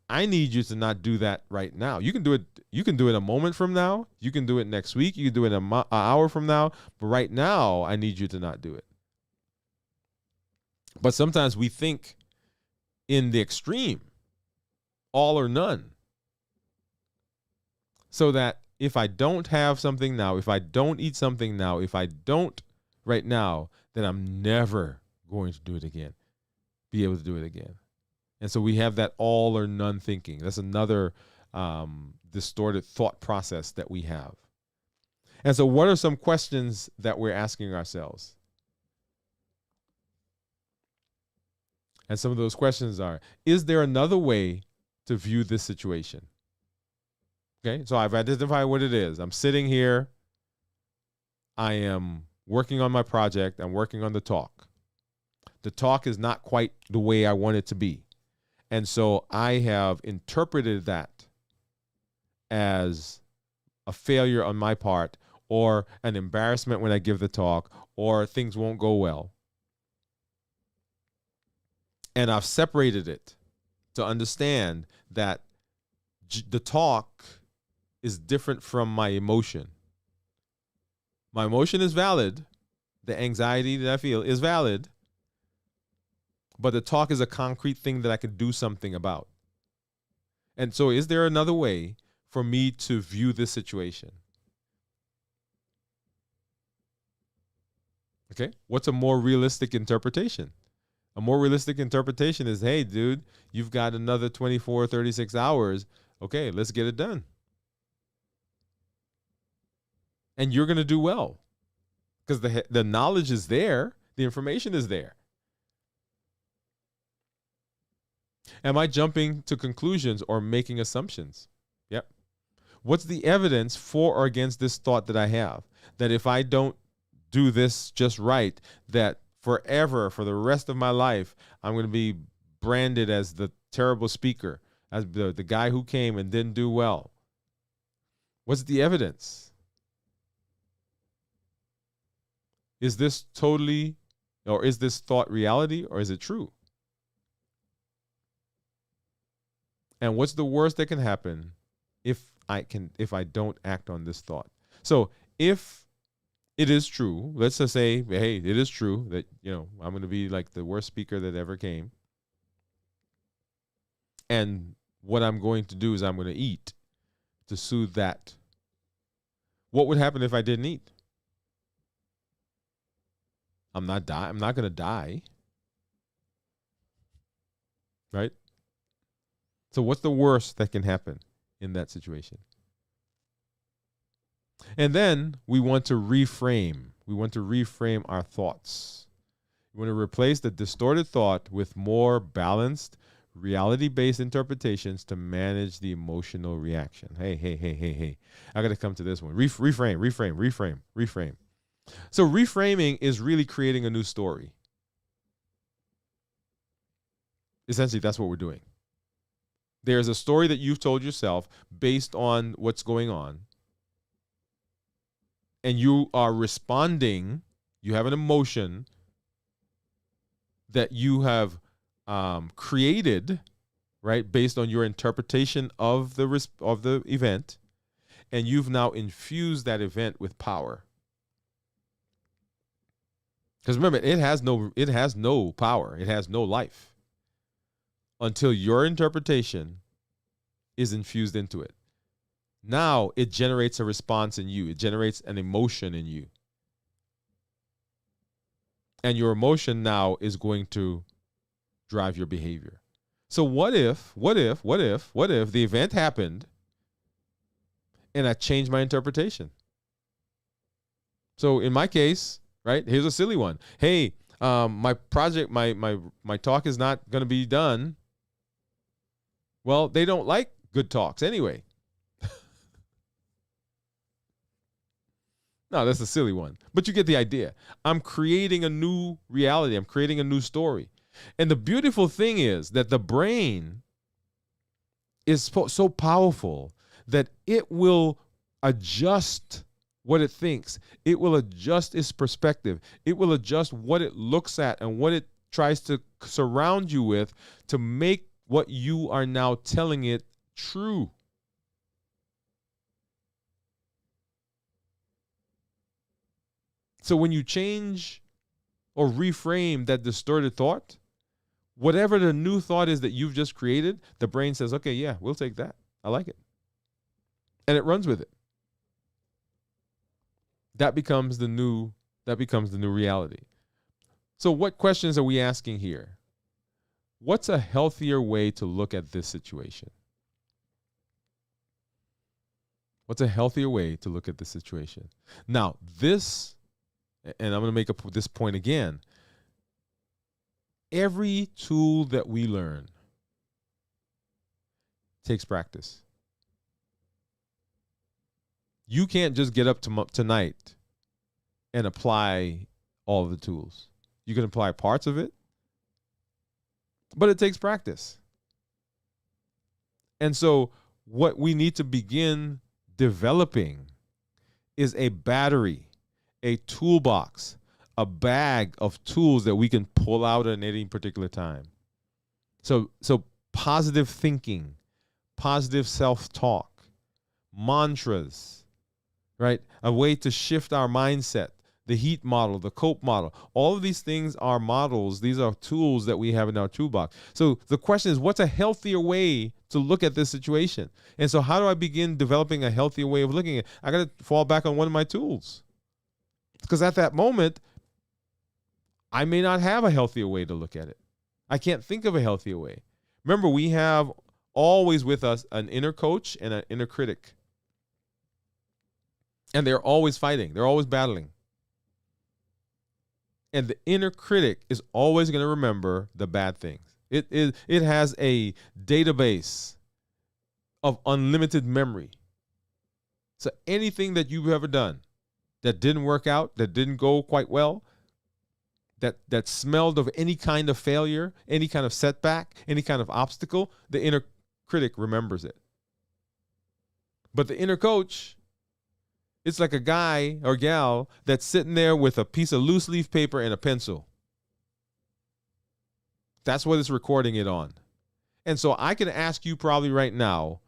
I need you to not do that right now. You can do it. You can do it a moment from now. You can do it next week. You can do it an hour from now. But right now, I need you to not do it. But sometimes we think in the extreme, all or none. So that if I don't have something now, if I don't eat something now, if I don't right now, then I'm never going to do it again, be able to do it again. And so we have that all or none thinking. That's another distorted thought process that we have. And so what are some questions that we're asking ourselves? And some of those questions are, is there another way to view this situation? Okay, so I've identified what it is. I'm sitting here. I am working on my project. I'm working on the talk. The talk is not quite the way I want it to be. And so I have interpreted that as a failure on my part or an embarrassment when I give the talk or things won't go well. And I've separated it to understand that the talk is different from my emotion. My emotion is valid. The anxiety that I feel is valid. But the talk is a concrete thing that I can do something about. And so is there another way for me to view this situation? Okay, what's a more realistic interpretation? A more realistic interpretation is, hey, dude, you've got another 24, 36 hours. Okay, let's get it done. And you're going to do well because the knowledge is there. The information is there. Am I jumping to conclusions or making assumptions? Yep. What's the evidence for or against this thought that I have? That if I don't do this just right, that forever, for the rest of my life, I'm going to be branded as the terrible speaker, as the guy who came and didn't do well. What's the evidence? Is this totally, or is this thought reality, or is it true? And what's the worst that can happen if I don't act on this thought? So if it is true, let's just say, hey, it is true that, I'm going to be like the worst speaker that ever came. And what I'm going to do is I'm going to eat to soothe that. What would happen if I didn't eat? I'm not going to die. Right? So what's the worst that can happen in that situation? And then we want to reframe. We want to reframe our thoughts. We want to replace the distorted thought with more balanced, reality-based interpretations to manage the emotional reaction. Hey. I got to come to this one. Reframe. So reframing is really creating a new story. Essentially, that's what we're doing. There's a story that you've told yourself based on what's going on. And you are responding, you have an emotion that you have created, right, based on your interpretation of the event, and you've now infused that event with power. Because remember, it has no power, it has no life until your interpretation is infused into it. Now it generates a response in you. It generates an emotion in you. And your emotion now is going to drive your behavior. So what if the event happened and I changed my interpretation? So in my case, right, here's a silly one. Hey, my project, my talk is not going to be done. Well, they don't like good talks anyway. No, that's a silly one. But you get the idea. I'm creating a new reality. I'm creating a new story. And the beautiful thing is that the brain is so powerful that it will adjust what it thinks. It will adjust its perspective. It will adjust what it looks at and what it tries to surround you with to make what you are now telling it true. So when you change or reframe that distorted thought, whatever the new thought is that you've just created, the brain says, okay, yeah, we'll take that. I like it. And it runs with it. That becomes the new reality. So what questions are we asking here? What's a healthier way to look at this situation? What's a healthier way to look at this situation? Now, this, and I'm going to make this point again, every tool that we learn takes practice. You can't just get up tonight and apply all of the tools. You can apply parts of it, but it takes practice. And so what we need to begin developing is a battery, a toolbox, a bag of tools that we can pull out at any particular time. So positive thinking, positive self-talk, mantras, right? A way to shift our mindset, the heat model, the cope model. All of these things are models. These are tools that we have in our toolbox. So the question is, what's a healthier way to look at this situation? And so how do I begin developing a healthier way of looking at it? I got to fall back on one of my tools. Because at that moment, I may not have a healthier way to look at it. I can't think of a healthier way. Remember, we have always with us an inner coach and an inner critic. And they're always fighting. They're always battling. And the inner critic is always going to remember the bad things. It has a database of unlimited memory. So anything that you've ever done that didn't work out, that didn't go quite well, that smelled of any kind of failure, any kind of setback, any kind of obstacle, the inner critic remembers it. But the inner coach, it's like a guy or gal that's sitting there with a piece of loose leaf paper and a pencil. That's what it's recording it on. And so I can ask you probably right now,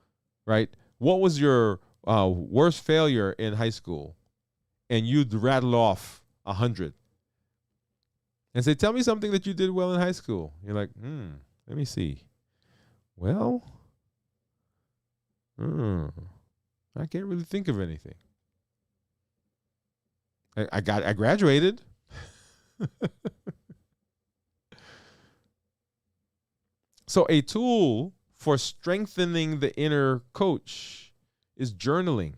right? What was your worst failure in high school? And you'd rattle off 100. And say, tell me something that you did well in high school. You're like, let me see. Well, I can't really think of anything. I graduated. So a tool for strengthening the inner coach is journaling.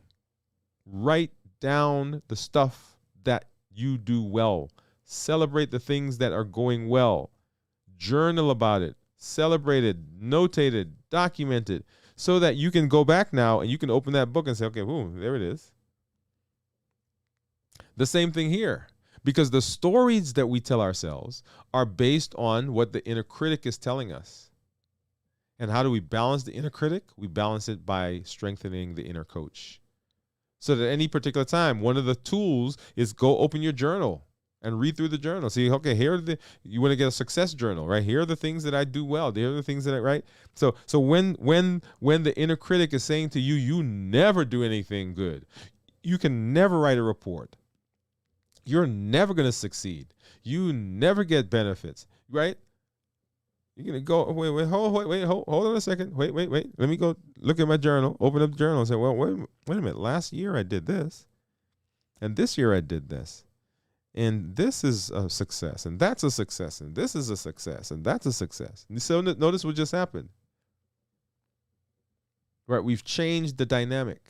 Write down the stuff that you do well. Celebrate the things that are going well. Journal about it. Celebrate it. Notate it. Document it. So that you can go back now and you can open that book and say, okay, boom, there it is. The same thing here. Because the stories that we tell ourselves are based on what the inner critic is telling us. And how do we balance the inner critic? We balance it by strengthening the inner coach. So that at any particular time, one of the tools is go open your journal and read through the journal. See, okay, you want to get a success journal, right? Here are the things that I do well. Here are the things that right? So when the inner critic is saying to you, you never do anything good. You can never write a report. You're never going to succeed. You never get benefits, right? You're going to go, hold on a second. Wait. Let me go look at my journal, open up the journal and say, well, wait a minute. Last year I did this. And this year I did this. And this is a success. And that's a success. And this is a success. And that's a success. And so notice what just happened. Right? We've changed the dynamic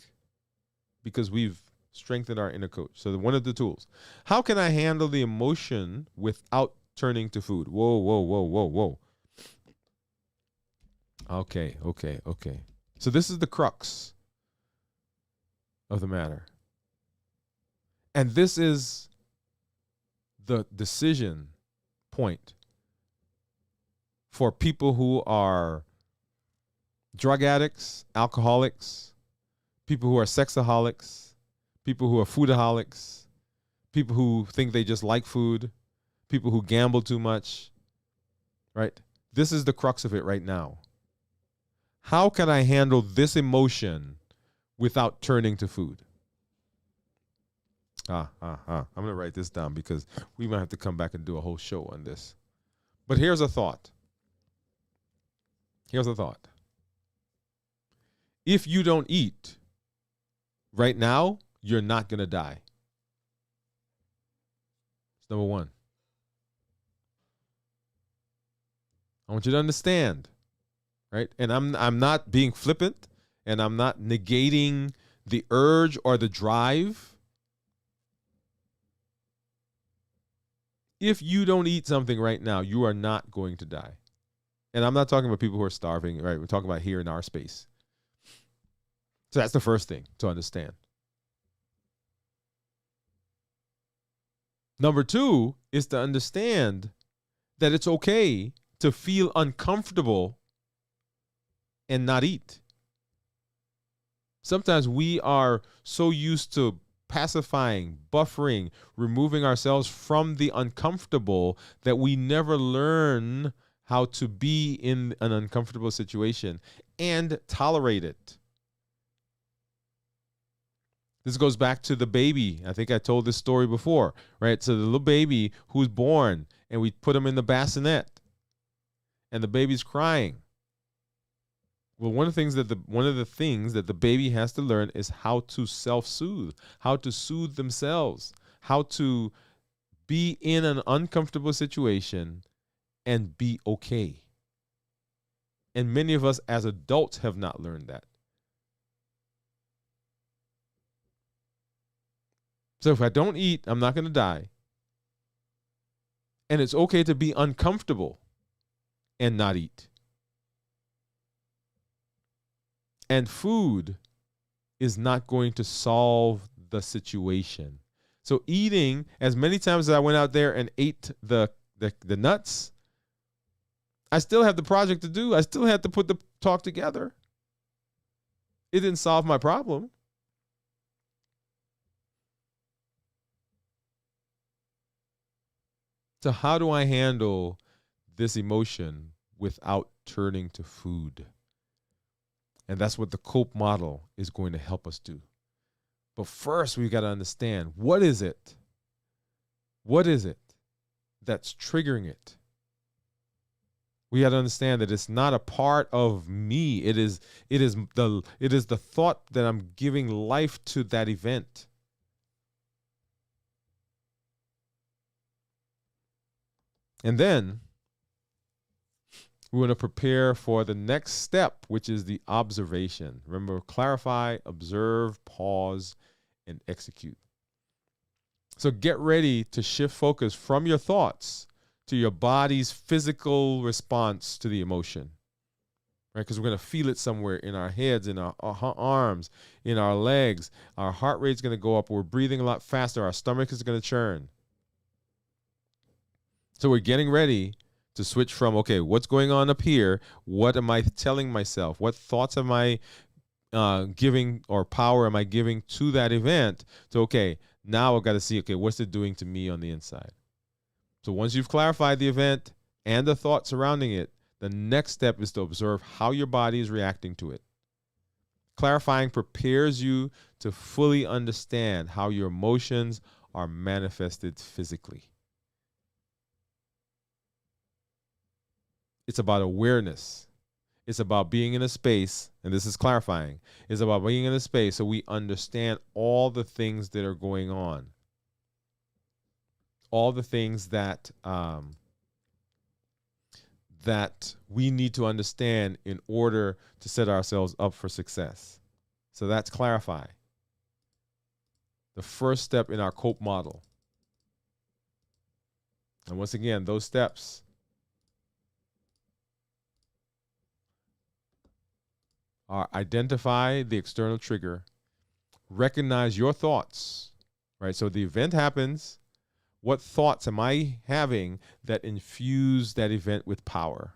because we've strengthened our inner coach. So one of the tools. How can I handle the emotion without turning to food? Whoa. Okay. So this is the crux of the matter. And this is the decision point for people who are drug addicts, alcoholics, people who are sexaholics, people who are foodaholics, people who think they just like food, people who gamble too much, right? This is the crux of it right now. How can I handle this emotion without turning to food? I'm going to write this down because we might have to come back and do a whole show on this. But here's a thought. Here's a thought. If you don't eat right now, you're not going to die. It's number one. I want you to understand, right? And I'm not being flippant, and I'm not negating the urge or the drive. If you don't eat something right now, you are not going to die. And I'm not talking about people who are starving, right? We're talking about here in our space. So that's the first thing to understand. Number two is to understand that it's okay to feel uncomfortable and not eat. Sometimes we are so used to pacifying, buffering, removing ourselves from the uncomfortable that we never learn how to be in an uncomfortable situation and tolerate it. This goes back to the baby. I think I told this story before, right? So the little baby who's born, and we put him in the bassinet, and the baby's crying. Well, one of the things that the baby has to learn is how to self-soothe, how to soothe themselves, how to be in an uncomfortable situation and be okay. And many of us as adults have not learned that. So if I don't eat, I'm not going to die. And it's okay to be uncomfortable and not eat. And food is not going to solve the situation. So eating, as many times as I went out there and ate the nuts, I still have the project to do. I still had to put the talk together. It didn't solve my problem. So how do I handle this emotion without turning to food? And that's what the COPE model is going to help us do. But first, we've got to understand, what is it? What is it that's triggering it? We got to understand that it's not a part of me. It is the thought that I'm giving life to that event. And then we want to prepare for the next step, which is the observation. Remember, clarify, observe, pause, and execute. So get ready to shift focus from your thoughts to your body's physical response to the emotion, right? Because we're going to feel it somewhere in our heads, in our arms, in our legs. Our heart rate's going to go up. We're breathing a lot faster. Our stomach is going to churn. So we're getting ready to switch from, okay, what's going on up here? What am I telling myself? What thoughts am I giving, or power am I giving to that event? So, okay, now I've got to see, okay, what's it doing to me on the inside? So once you've clarified the event and the thought surrounding it, the next step is to observe how your body is reacting to it. Clarifying prepares you to fully understand how your emotions are manifested physically. It's about awareness. It's about being in a space, and this is clarifying, it's about being in a space so we understand all the things that are going on. All the things that that we need to understand in order to set ourselves up for success. So that's clarify. The first step in our COPE model. And once again, those steps are: identify the external trigger, recognize your thoughts, right? So the event happens. What thoughts am I having that infuse that event with power?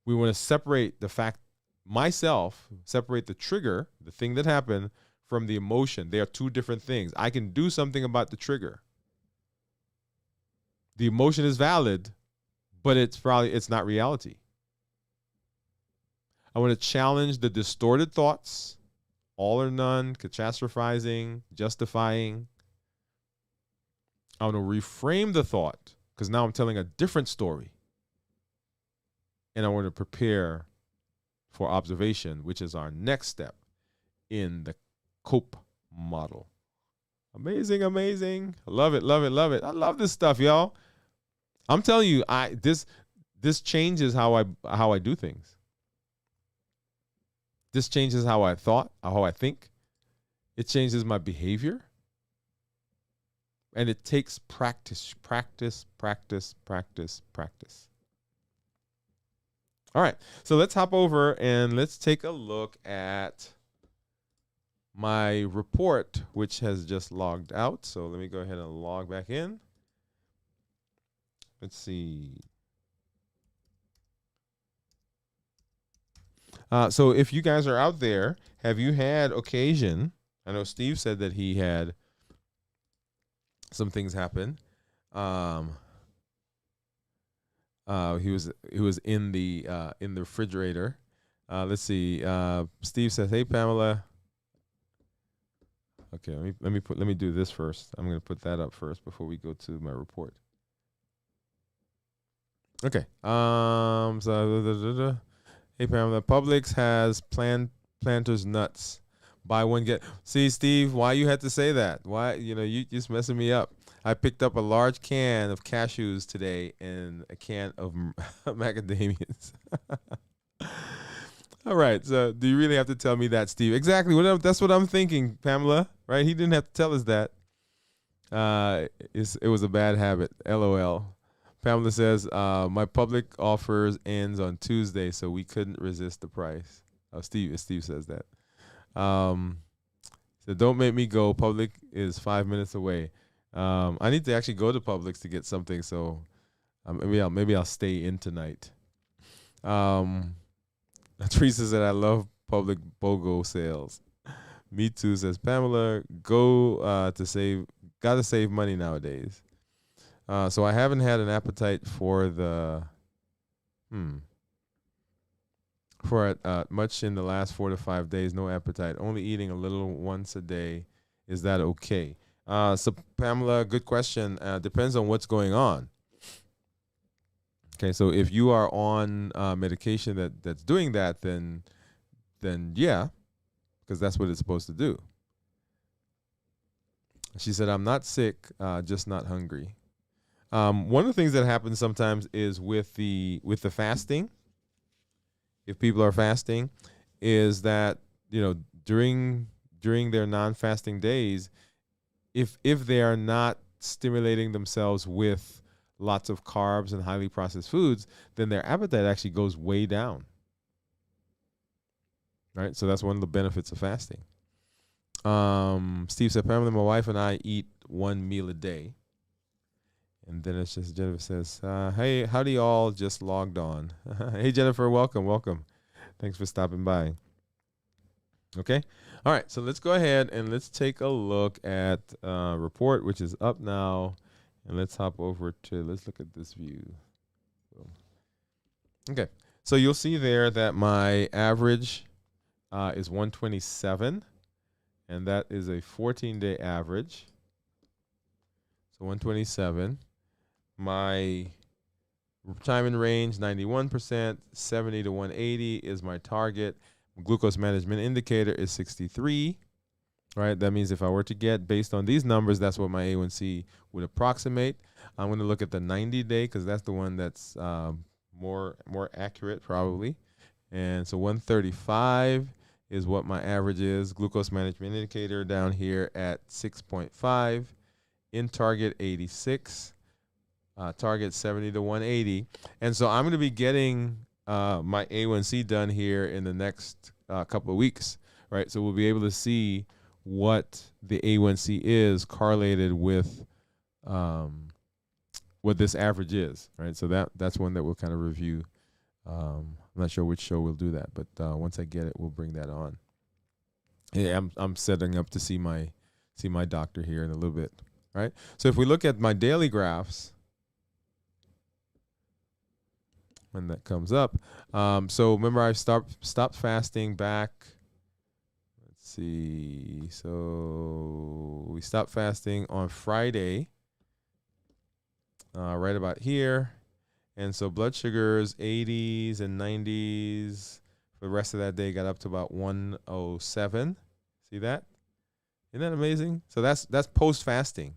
We want to separate the fact, separate the trigger, the thing that happened, from the emotion. They are two different things. I can do something about the trigger. The emotion is valid, but it's not reality. I want to challenge the distorted thoughts, all or none, catastrophizing, justifying. I want to reframe the thought because now I'm telling a different story. And I want to prepare for observation, which is our next step in the COPE model. Amazing, amazing. I love it, love it, love it. I love this stuff, y'all. I'm telling you, this changes how I do things. This changes how I think. It changes my behavior. And it takes practice, practice, practice, practice, practice. All right, so let's hop over and let's take a look at my report, which has just logged out. So let me go ahead and log back in. Let's see. So if you guys are out there, have you had occasion? I know Steve said that he had some things happen. He was in the refrigerator. Let's see. Steve says, "Hey Pamela." Okay, let me do this first. I'm going to put that up first before we go to my report. Okay. Hey Pamela, Publix has Planters nuts. Buy one get. See, Steve, why you had to say that? Why, you just messing me up. I picked up a large can of cashews today and a can of macadamias. All right. So do you really have to tell me that, Steve? Exactly. That's what I'm thinking, Pamela. Right? He didn't have to tell us that. It was a bad habit. LOL. Pamela says, my public offers ends on Tuesday, so we couldn't resist the price. Oh, Steve says that. So don't make me go. Public is 5 minutes away. I need to actually go to Publix to get something, so maybe I'll stay in tonight. Teresa said, I love public BOGO sales. Me too, says Pamela. Gotta save money nowadays. So I haven't had an appetite for much in the last 4 to 5 days. No appetite. Only eating a little once a day. Is that okay? So Pamela, good question. Depends on what's going on. Okay, so if you are on medication that's doing that, then yeah, because that's what it's supposed to do. She said, I'm not sick, just not hungry. One of the things that happens sometimes is with the fasting, if people are fasting, is that, during their non-fasting days, if they are not stimulating themselves with lots of carbs and highly processed foods, then their appetite actually goes way down. Right? So that's one of the benefits of fasting. Steve said, Pamela, my wife and I eat one meal a day. And then it's just Jennifer says, hey, howdy y'all, just logged on. Hey, Jennifer, welcome. Thanks for stopping by. Okay. All right. So let's go ahead and let's take a look at report, which is up now. And let's hop over let's look at this view. Okay. So you'll see there that my average is 127. And that is a 14-day average. So 127. My time in range, 91%, 70 to 180 is my target. Glucose management indicator is 63, right? That means if I were to get, based on these numbers, that's what my A1C would approximate. I'm going to look at the 90-day because that's the one that's more accurate probably. And so 135 is what my average is. Glucose management indicator down here at 6.5. In target 86. Target 70 to 180. And so I'm going to be getting my A1C done here in the next couple of weeks, right? So we'll be able to see what the A1C is correlated with what this average is, right? So that's one that we'll kind of review. I'm not sure which show we'll do that, but once I get it, we'll bring that on. Yeah, I'm setting up to see my doctor here in a little bit. Right. So if we look at my daily graphs, when that comes up, so remember I stopped fasting back. Let's see. So we stopped fasting on Friday, right about here. And so blood sugars, 80s and 90s for the rest of that day got up to about 107. See that? Isn't that amazing? So that's post fasting.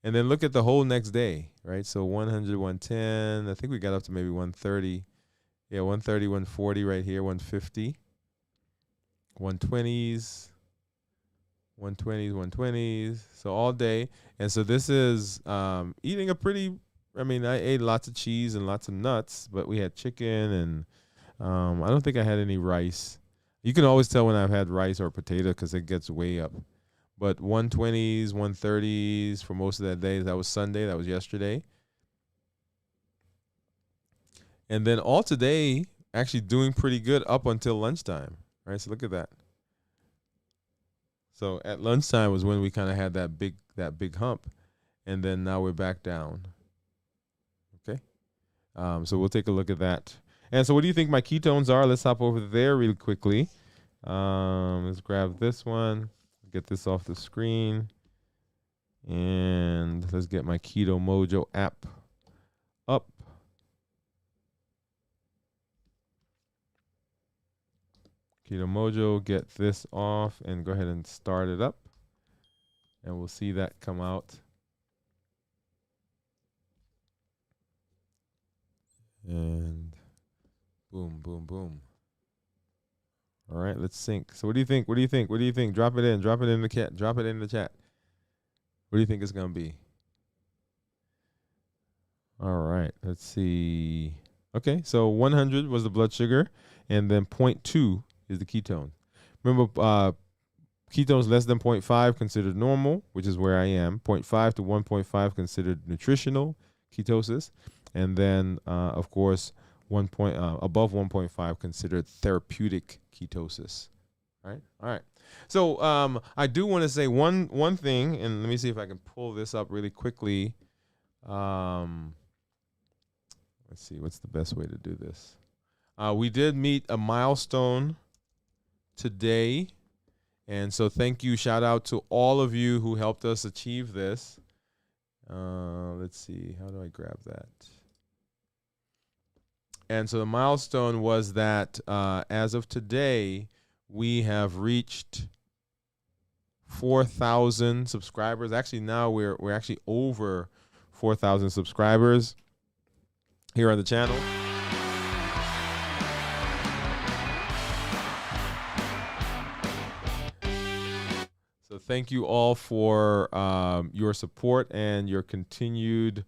And then look at the whole next day, right? So 100, 110. I think we got up to maybe 130. Yeah, 130, 140 right here, 150. 120s, 120s, 120s. So all day. And so this is eating a pretty, I mean, I ate lots of cheese and lots of nuts, but we had chicken and I don't think I had any rice. You can always tell when I've had rice or potato because it gets way up. But 120s, 130s for most of that day. That was Sunday. That was yesterday. And then all today, actually doing pretty good up until lunchtime. Right? So look at that. So at lunchtime was when we kind of had that big hump. And then now we're back down. Okay. So we'll take a look at that. And so what do you think my ketones are? Let's hop over there really quickly. Let's grab this one. Get this off the screen. And let's get my Keto Mojo app up. Keto Mojo, get this off and go ahead and start it up. And we'll see that come out. And boom, boom, boom. All right, let's sync. So what do you think? What do you think? What do you think? Drop it in. Drop it in the chat. Drop it in the chat. What do you think it's going to be? All right, let's see. Okay, so 100 was the blood sugar, and then 0.2 is the ketone. Remember, ketones less than 0.5 considered normal, which is where I am. 0.5 to 1.5 considered nutritional ketosis. And then, of course, above 1.5 considered therapeutic ketosis. All right. So I do want to say one thing, and let me see if I can pull this up really quickly. Let's see, what's the best way to do this? We did meet a milestone today. And so thank you. Shout out to all of you who helped us achieve this. Let's see. How do I grab that? And so the milestone was that as of today, we have reached 4,000 subscribers. Actually, now we're actually over 4,000 subscribers here on the channel. So thank you all for your support and your continued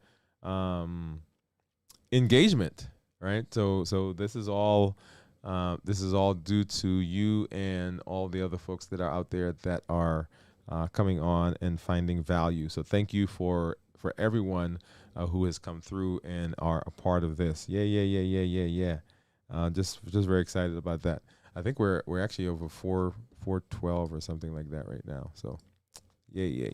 engagement. Right. So this is all due to you and all the other folks that are out there that are coming on and finding value. So thank you for everyone who has come through and are a part of this. Yeah. Just very excited about that. I think we're actually over 412 or something like that right now. So yay.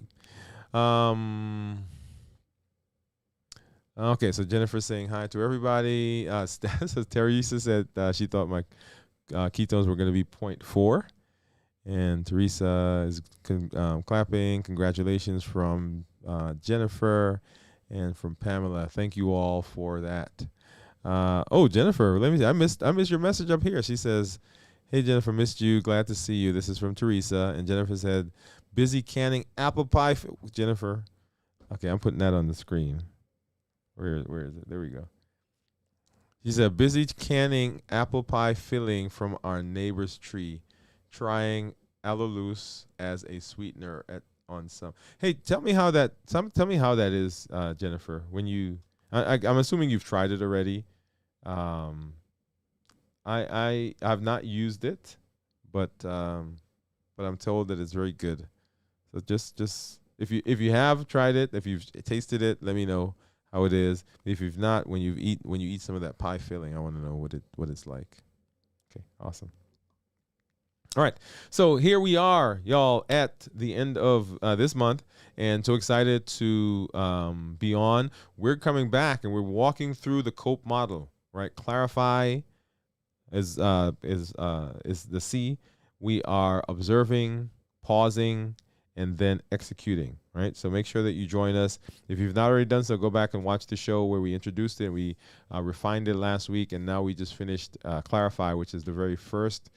Okay, so Jennifer's saying hi to everybody. So Teresa said she thought my ketones were going to be 0.4. And Teresa is clapping. Congratulations from Jennifer and from Pamela. Thank you all for that. Oh, Jennifer, let me see. I missed your message up here. She says, "Hey Jennifer, missed you. Glad to see you." This is from Teresa. And Jennifer said, "Busy canning apple pie." Jennifer, okay, I'm putting that on the screen. Where is it? There we go. She said, "Busy canning apple pie filling from our neighbor's tree, trying allulose as a sweetener on some." Hey, tell me how that is, Jennifer. When you, I'm assuming you've tried it already. I've not used it, but I'm told that it's very good. So just if you have tried it, if you've tasted it, let me know how it is. If you've not, when you eat some of that pie filling, I want to know what it's like. Okay, awesome. All right. So here we are, y'all, at the end of this month, and so excited to be on. We're coming back and we're walking through the COPE model, right? Clarify is the C. We are observing, pausing, and then executing, right? So make sure that you join us. If you've not already done so, go back and watch the show where we introduced it. We refined it last week, and now we just finished Clarify, which is the very first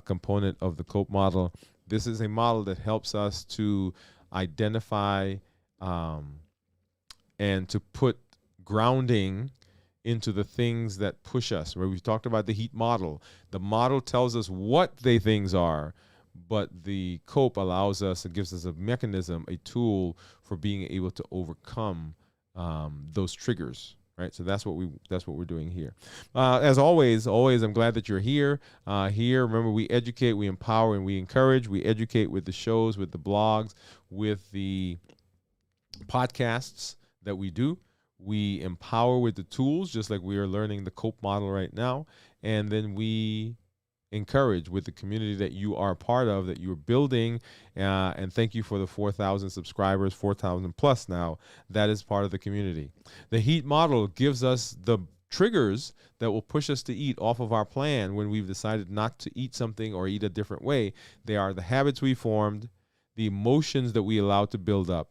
component of the COPE model. This is a model that helps us to identify and to put grounding into the things that push us. Where we've talked about the heat model. The model tells us what the things are, but the COPE allows us, it gives us a mechanism, a tool for being able to overcome those triggers. Right, so that's what we're doing here. As always, I'm glad that you're here. Here, remember, we educate, we empower, and we encourage. We educate with the shows, with the blogs, with the podcasts that we do. We empower with the tools, just like we are learning the COPE model right now, and then we encourage with the community that you are a part of, that you're building, and thank you for the 4,000 subscribers, 4,000 plus now. That is part of the community. The HEAT model gives us the triggers that will push us to eat off of our plan when we've decided not to eat something or eat a different way. They are the habits we formed, the emotions that we allow to build up,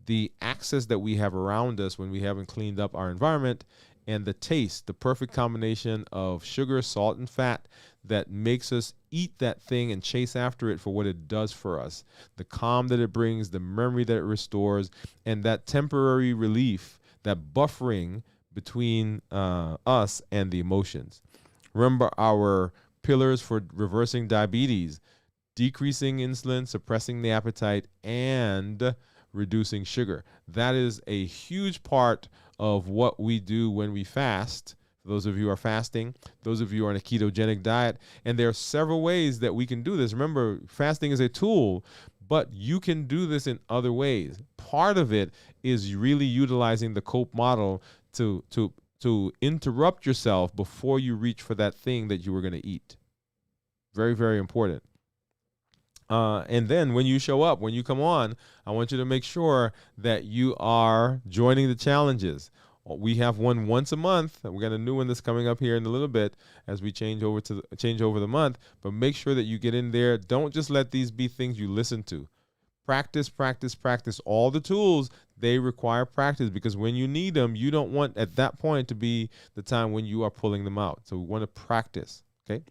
the access that we have around us when we haven't cleaned up our environment, and the taste, the perfect combination of sugar, salt, and fat that makes us eat that thing and chase after it for what it does for us. The calm that it brings, the memory that it restores, and that temporary relief, that buffering between us and the emotions. Remember our pillars for reversing diabetes: decreasing insulin, suppressing the appetite, and reducing sugar. That is a huge part of what we do when we fast. For those of you who are fasting, those of you who are on a ketogenic diet, and there are several ways that we can do this. Remember, fasting is a tool, but you can do this in other ways. Part of it is really utilizing the COPE model to interrupt yourself before you reach for that thing that you were going to eat. Very, very important. And then when you show up, when you come on, I want you to make sure that you are joining the challenges. We have one once a month. We got a new one that's coming up here in a little bit as we change over the month. But make sure that you get in there. Don't just let these be things you listen to. Practice, practice, practice. All the tools, they require practice, because when you need them, you don't want at that point to be the time when you are pulling them out. So we want to practice. Okay.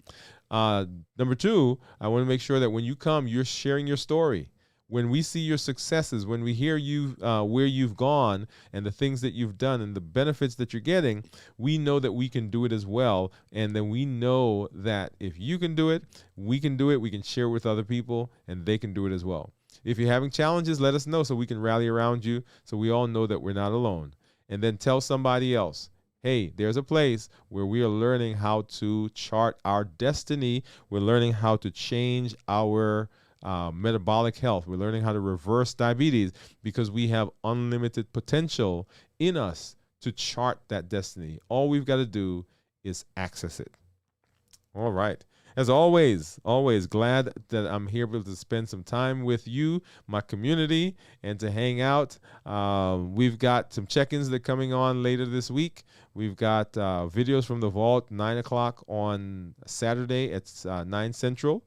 Number two, I want to make sure that when you come, you're sharing your story. When we see your successes, when we hear you where you've gone and the things that you've done and the benefits that you're getting, we know that we can do it as well. And then we know that if you can do it, we can do it. We can share with other people, and they can do it as well. If you're having challenges, let us know so we can rally around you, so we all know that we're not alone. And then tell somebody else. Hey, there's a place where we are learning how to chart our destiny. We're learning how to change our metabolic health. We're learning how to reverse diabetes, because we have unlimited potential in us to chart that destiny. All we've got to do is access it. All right. As always, glad that I'm here able to spend some time with you, my community, and to hang out. We've got some check-ins that are coming on later this week. We've got videos from the vault, 9 o'clock on Saturday at 9 Central.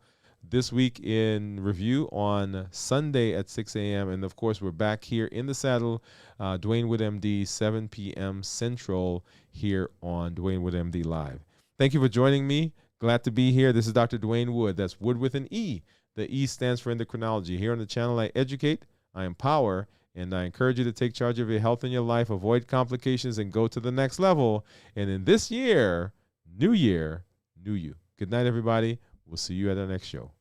This week in review on Sunday at 6 a.m. And, of course, we're back here in the saddle, Dwain Woode, MD, 7 p.m. Central here on Dwain Woode, MD Live. Thank you for joining me. Glad to be here. This is Dr. Dwain Woode. That's Wood with an E. The E stands for endocrinology. Here on the channel, I educate, I empower, and I encourage you to take charge of your health and your life, avoid complications, and go to the next level. And in this year, new you. Good night, everybody. We'll see you at our next show.